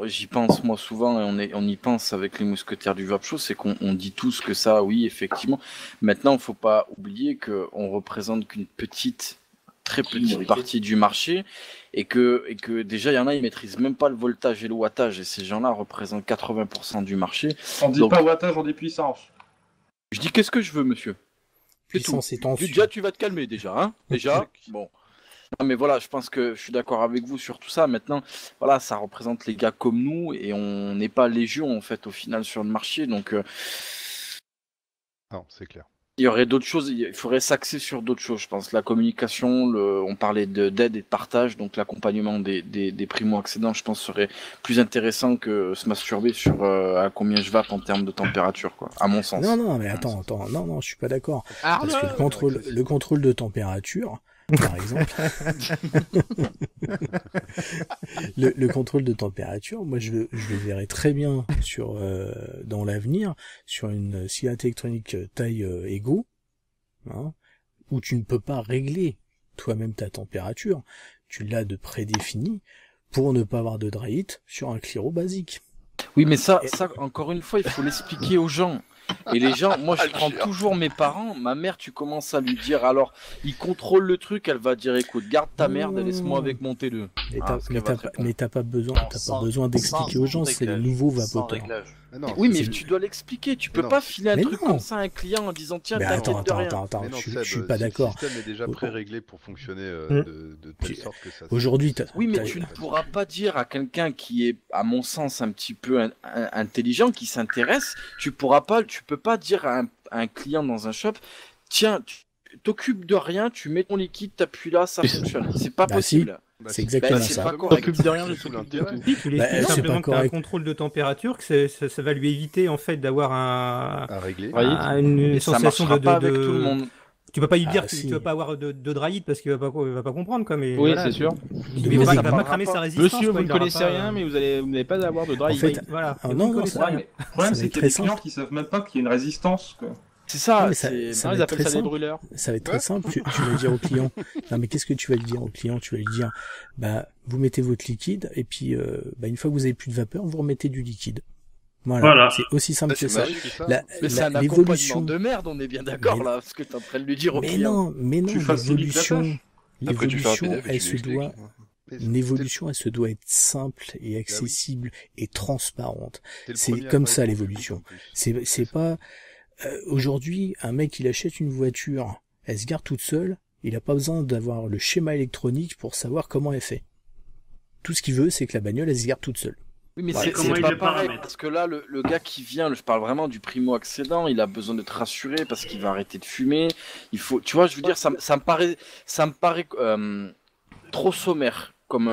j'y pense moi souvent et on y pense avec les mousquetaires du Vape Show, c'est qu'on dit tous que ça, oui, effectivement. Maintenant, faut pas oublier qu'on représente qu'une très petite partie du marché et que déjà il y en a, ils maîtrisent même pas le voltage et le wattage et ces gens-là représentent 80% du marché. On dit pas wattage, on dit puissance. Je dis qu'est-ce que je veux, monsieur. Puissance et tension. Déjà, tu vas te calmer, déjà, hein. Déjà, bon. Non, mais voilà, je pense que je suis d'accord avec vous sur tout ça. Maintenant, voilà, ça représente les gars comme nous et on n'est pas légion, en fait, au final, sur le marché. Donc, non, c'est clair. Il y aurait d'autres choses, il faudrait s'axer sur d'autres choses, je pense. La communication, on parlait d'aide et de partage, donc l'accompagnement des primo-accédants, je pense, serait plus intéressant que se masturber sur à combien je vape en termes de température, quoi, à mon sens. Non, mais attends, non, je suis pas d'accord. Parce que le contrôle de température, par exemple, le contrôle de température, moi je le verrais très bien dans l'avenir sur une cigarette électronique taille Ego, hein, où tu ne peux pas régler toi-même ta température, tu l'as de prédéfini pour ne pas avoir de dry heat sur un Cliro basique. Oui, mais ça encore une fois, il faut l'expliquer aux gens. Et les gens, moi je prends toujours mes parents, ma mère, tu commences à lui dire, alors il contrôle le truc, elle va dire écoute, garde ta merde et laisse-moi avec mon T2. Mais t'as pas besoin d'expliquer aux gens, c'est le nouveau vapoteurs. Oui, mais tu dois l'expliquer, tu peux pas filer un truc comme ça à un client en disant tiens, t'inquiète de rien. Attends, je suis pas d'accord. Le système est déjà pré-réglé pour fonctionner de telle sorte que ça... Aujourd'hui, oui, mais tu ne pourras pas dire à quelqu'un qui est, à mon sens, un petit peu intelligent, qui s'intéresse, tu peux pas dire à un client dans un shop, tiens, tu t'occupes de rien, tu mets ton liquide, t'appuies là, ça fonctionne. C'est pas possible. C'est exactement ça. T'occupes de rien, je t'occupe de tout. Tu lui expliques simplement que tu as un contrôle de température, que ça va lui éviter en fait d'avoir une sensation de... avec tout le monde. Tu peux pas lui dire que tu vas pas avoir de dry heat parce qu'il va pas comprendre quoi. Mais oui, voilà. C'est sûr. Il va pas cramer sa résistance. Monsieur, vous ne connaissez rien, mais vous n'allez pas avoir de dry heat. En fait, voilà. Non, le problème c'est qu'il y a des clients qui savent même pas qu'il y a une résistance, quoi. C'est ça, ça va être très simple. Des brûleurs. Ça va être très simple. Tu vas dire au client, non mais qu'est-ce que tu vas lui dire au client? Tu vas lui dire, vous mettez votre liquide et puis une fois que vous avez plus de vapeur, vous remettez du liquide. Voilà. C'est aussi simple que ça. Mais c'est un accompagnement de merde, on est bien d'accord là, ce que t'es en train de lui dire au client. Mais non, l'évolution, elle se doit être simple et accessible et transparente. C'est comme ça l'évolution. C'est pas aujourd'hui, un mec, il achète une voiture, elle se gare toute seule, il a pas besoin d'avoir le schéma électronique pour savoir comment elle fait. Tout ce qu'il veut, c'est que la bagnole, elle se gare toute seule. Oui, mais c'est pas pareil, parce que là, le gars qui vient, je parle vraiment du primo-accédant, il a besoin d'être rassuré parce qu'il va arrêter de fumer. Il faut, tu vois, je veux dire, ça me paraît trop sommaire. Comme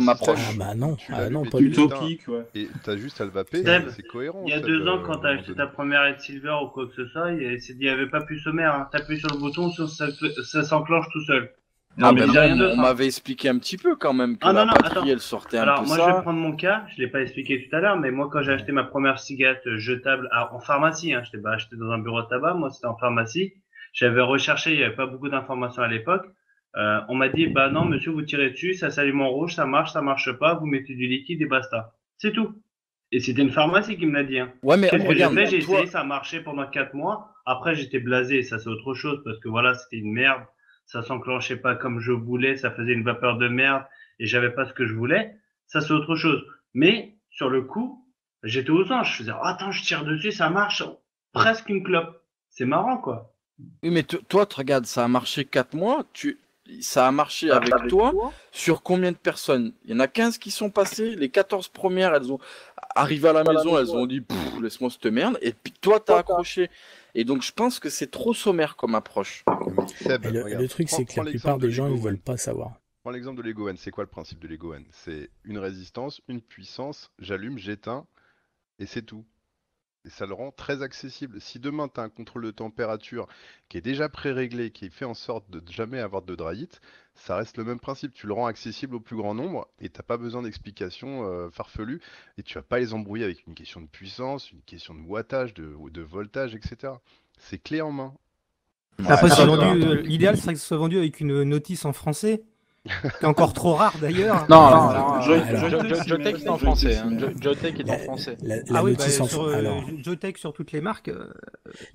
approche. Non, pas utopique, ouais. Et t'as juste à le vaper, c'est cohérent. Il y a 2 ans, quand t'as acheté ta première Red Silver ou quoi que ce soit, il n'y avait pas plus sommaire. Hein. T'appuies sur le bouton, ça s'enclenche tout seul. Non, mais on m'avait expliqué un petit peu quand même que la batterie, elle sortait un peu. Alors, moi, je vais prendre mon cas, je l'ai pas expliqué tout à l'heure, mais moi, quand j'ai acheté ma première cigarette jetable en pharmacie, je l'ai pas acheté dans un bureau de tabac, moi, c'était en pharmacie. J'avais recherché, il n'y avait pas beaucoup d'informations à l'époque. On m'a dit, non, monsieur, vous tirez dessus, ça s'allume en rouge, ça marche pas, vous mettez du liquide et basta. C'est tout. Et c'était une pharmacie qui me l'a dit. Hein. Ouais, mais regarde, j'ai essayé, ça a marché pendant 4 mois. Après, j'étais blasé, ça c'est autre chose, parce que voilà, c'était une merde. Ça s'enclenchait pas comme je voulais, ça faisait une vapeur de merde, et j'avais pas ce que je voulais. Ça c'est autre chose. Mais, sur le coup, j'étais aux anges. Je faisais, attends, je tire dessus, ça marche. Presque une clope. C'est marrant, quoi. Oui, mais toi, regarde, ça a marché 4 mois, ça a marché avec toi sur combien de personnes? Il y en a 15 qui sont passées, les 14 premières, elles ont arrivé à la maison, elles ont dit laisse-moi cette merde, et puis toi t'as accroché. Et donc je pense que c'est trop sommaire comme approche. Le truc c'est que la plupart des gens ils veulent pas savoir. Prends l'exemple de l'Ego One, c'est quoi le principe de l'Ego One? C'est une résistance, une puissance, j'allume, j'éteins, et c'est tout. Et ça le rend très accessible. Si demain tu as un contrôle de température qui est déjà pré-réglé, qui fait en sorte de jamais avoir de dry heat, ça reste le même principe. Tu le rends accessible au plus grand nombre et t'as pas besoin d'explications farfelues et tu vas pas les embrouiller avec une question de puissance, une question de wattage, de voltage, etc. C'est clé en main. Après, l'idéal serait que ce soit vendu avec une notice en français. C'est encore trop rare d'ailleurs. Non, Jotech est en français. Jotech est en français. Ah oui, Jotech sur toutes les marques.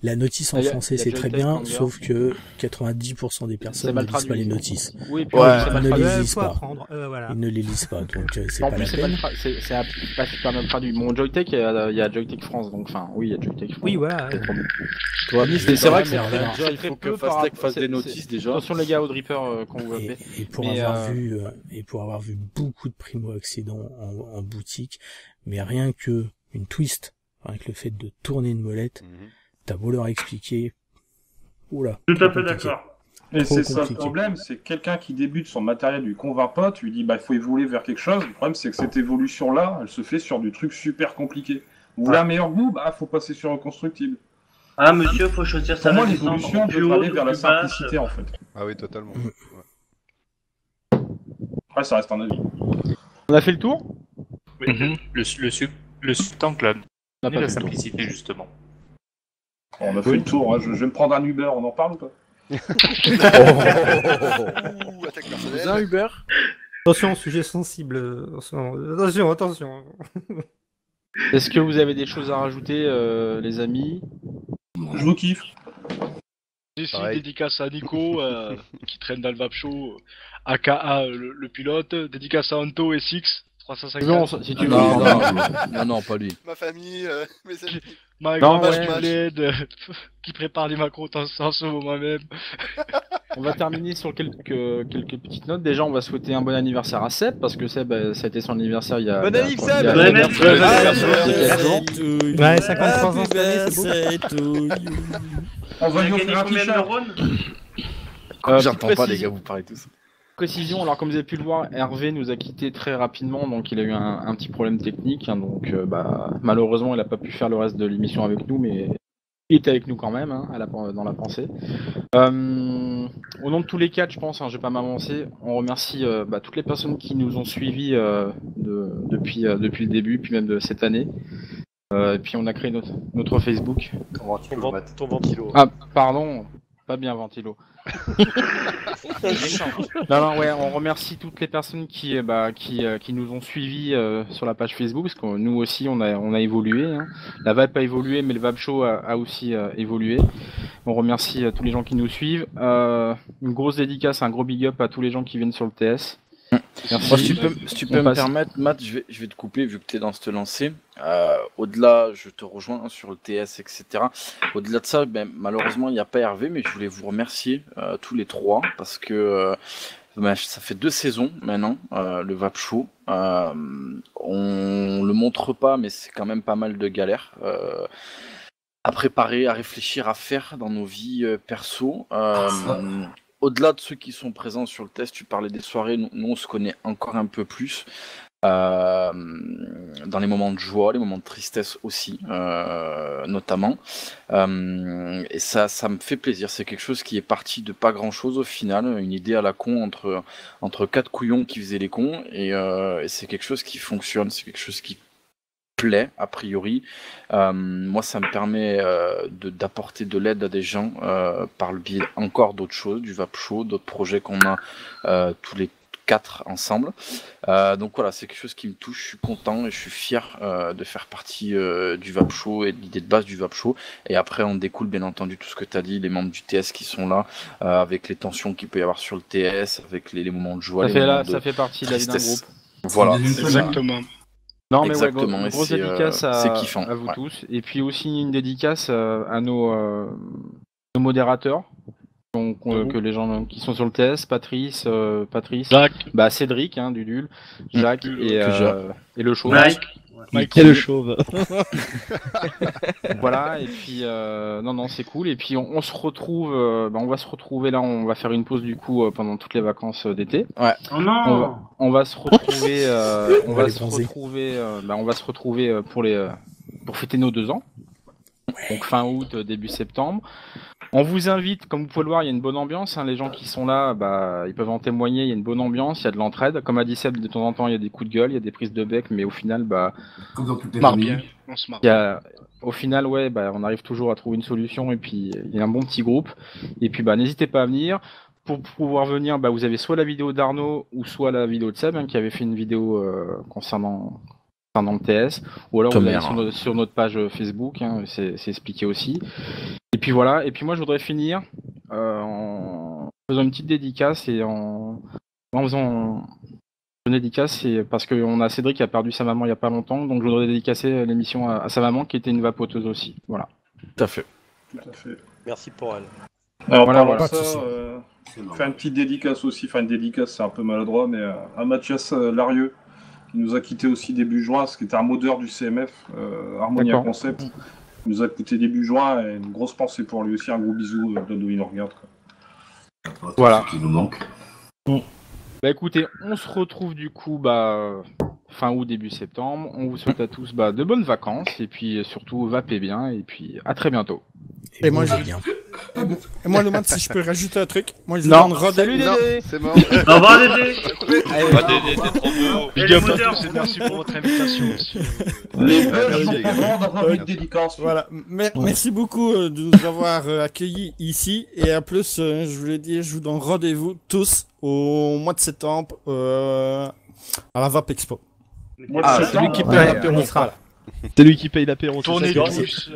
La notice en français c'est très bien, sauf que 90% des personnes ne lisent pas les notices. Oui, puis ils ne les lisent pas. Ils ne les lisent pas, donc c'est pas la peine. C'est pas super mal traduit. Mon Joytech, il y a Joytech France, donc enfin, oui, il y a Joytech France. Oui, voilà. C'est vrai que il faut que Fastech fasse des notices déjà. Attention les gars au Dripper qu'on vous appelle. Et pour avoir vu beaucoup de primo-accédants en boutique, mais rien que une twist, avec le fait de tourner une molette, t'as beau leur expliquer, oula. Tout à fait d'accord. Et c'est ça le problème, c'est que quelqu'un qui débute son matériel lui convainc pas, tu lui dis il faut évoluer vers quelque chose. Le problème c'est que cette évolution-là, elle se fait sur du truc super compliqué. Vous voulez un meilleur goût, faut passer sur un constructible. Ah monsieur, faut choisir sa résistance. Pour moi l'évolution peut aller vers la simplicité en fait. Ah oui, totalement. Après, ça reste un avis. On a fait le tour? Oui, le sultan clan. On a pas la simplicité, justement. On a fait le tour, hein. Je vais me prendre un Uber, on en parle ou pas? Attaque personnelle. Un Uber. Attention, sujet sensible. Attention. Est-ce que vous avez des choses à rajouter, les amis? Je vous kiffe. Ici, dédicace à Nico, qui traîne dans le Vap Show, aka le pilote, dédicace à Anto et Six, 350. Non, si tu veux. Non, pas lui. Ma famille, mes amis. Ma grand-mère qui prépare des macros en ce moment même. On va terminer sur quelques petites notes. Déjà, on va souhaiter un bon anniversaire à Seb, parce que Seb, ça a été son anniversaire il y a... Bon anniversaire Seb! Ouais, 53 ans cette année, c'est beau. On va lui offrir un t-shirt. J'entends pas les gars, vous parlez tous. Précision, alors comme vous avez pu le voir, Hervé nous a quitté très rapidement, donc il a eu un petit problème technique, hein, donc malheureusement il n'a pas pu faire le reste de l'émission avec nous, mais il était avec nous quand même, hein, dans la pensée. Au nom de tous les quatre, je pense, je vais pas m'avancer, on remercie toutes les personnes qui nous ont suivis depuis le début, puis même de cette année. Et puis on a créé notre Facebook. Ton ventilo. Ah, pardon, pas bien ventilo. Non, on remercie toutes les personnes qui nous ont suivis sur la page Facebook, parce que nous aussi on a évolué. Hein. La Vape a évolué, mais le Vape Show a aussi évolué. On remercie tous les gens qui nous suivent. Une grosse dédicace, un gros big up à tous les gens qui viennent sur le TS. Merci. Moi, si tu peux me permettre, Matt, je vais te couper vu que tu es dans cette lancée. Au-delà, je te rejoins sur le TS, etc. Au-delà de ça, malheureusement, il n'y a pas Hervé, mais je voulais vous remercier tous les trois parce que ça fait 2 saisons maintenant, le Vape Show. On le montre pas, mais c'est quand même pas mal de galères à préparer, à réfléchir, à faire dans nos vies perso. Au-delà de ceux qui sont présents sur le test, tu parlais des soirées, nous on se connaît encore un peu plus. Dans les moments de joie, les moments de tristesse aussi, notamment. Et ça me fait plaisir. C'est quelque chose qui est parti de pas grand-chose au final, une idée à la con entre 4 couillons qui faisaient les cons, et c'est quelque chose qui fonctionne, c'est quelque chose qui plaît a priori. Moi ça me permet d'apporter de l'aide à des gens par le biais encore d'autres choses, du Vape Show, d'autres projets qu'on a tous les 4 ensemble. Donc voilà, c'est quelque chose qui me touche, je suis content et je suis fier de faire partie du Vape Show et de l'idée de base du Vape Show. Et après on découle bien entendu tout ce que tu as dit, les membres du TS qui sont là, avec les tensions qu'il peut y avoir sur le TS, avec les moments de joie. Ça fait partie de la vie d'un groupe. Voilà, exactement. Non mais exactement. Ouais, grosse dédicace à vous tous. Et puis aussi une dédicace à nos modérateurs. Que les gens qui sont sur le TS, Patrice, Jacques, Cédric, Dudul, Jacques et le chauve. Mike et le chauve. Voilà, et puis non, c'est cool. Et puis on se retrouve, on va se retrouver là, on va faire une pause du coup pendant toutes les vacances d'été. Ouais. Oh non. On va se retrouver, on va se retrouver pour fêter nos 2 ans. Donc fin août, début septembre. On vous invite, comme vous pouvez le voir, il y a une bonne ambiance. Hein, les gens qui sont là, ils peuvent en témoigner. Il y a une bonne ambiance, il y a de l'entraide. Comme a dit Seb, de temps en temps, il y a des coups de gueule, il y a des prises de bec, mais au final, on marre bien. On se marre. Au final, on arrive toujours à trouver une solution. Et puis, il y a un bon petit groupe. Et puis, n'hésitez pas à venir. Pour pouvoir venir, vous avez soit la vidéo d'Arnaud ou soit la vidéo de Seb, qui avait fait une vidéo concernant le TS, ou alors vous allez sur notre page Facebook, c'est expliqué aussi. Et puis voilà, et puis moi je voudrais finir en faisant une petite dédicace et en faisant une dédicace, c'est parce qu'on a Cédric qui a perdu sa maman il n'y a pas longtemps, donc je voudrais dédicacer l'émission à sa maman qui était une vapoteuse aussi. Voilà. Tout à fait. Merci pour elle. Alors, voilà. Faire une petite dédicace aussi, enfin une dédicace c'est un peu maladroit, mais à Mathias Larieux, qui nous a quitté aussi début juin, ce qui était un modeur du CMF, Harmonia Concept. Il nous a quitté début juin, et une grosse pensée pour lui aussi, un gros bisou de d'où il nous regarde. Voilà. Ce qui nous manque. Écoutez, on se retrouve du coup fin août, début septembre. On vous souhaite à tous de bonnes vacances, et puis surtout vapez bien, et puis à très bientôt. Et moi, moi, le si je peux rajouter un truc. Moi, je non, salut Dédé. C'est mort. Au revoir Dédé. Dédé, t'es trop beau. Big up à tous et merci pour votre invitation. Les beurs sont contents d'avoir une dédicace. Voilà. Merci beaucoup de nous avoir accueillis ici. Et en plus, je voulais dire, je vous donne rendez-vous tous au mois de septembre à la Vape Expo. Celui qui paye l'apéro, sera là. C'est lui qui paye l'apéro. Tournez de bus.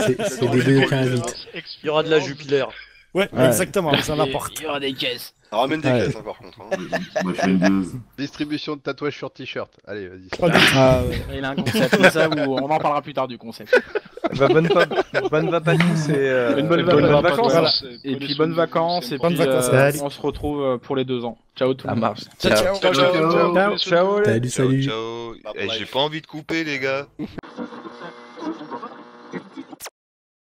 C'est des deux qui invitent. Il y aura de la Jupiler. Ouais, exactement, ça l'apporte. Il y aura des caisses. Ramène des caisses, par contre. Moi, je fais une gueuse. Distribution de tatouages sur t-shirt. Allez, vas-y. Il a un concept comme ça, on en parlera plus tard du concept. Bonne vape à tous et une bonne vacances. Voilà. Et puis bonnes vacances, et puis on se retrouve pour les 2 ans. Ciao tout le monde. Ciao. Ciao. Salut. Ciao. J'ai pas envie de couper, les gars.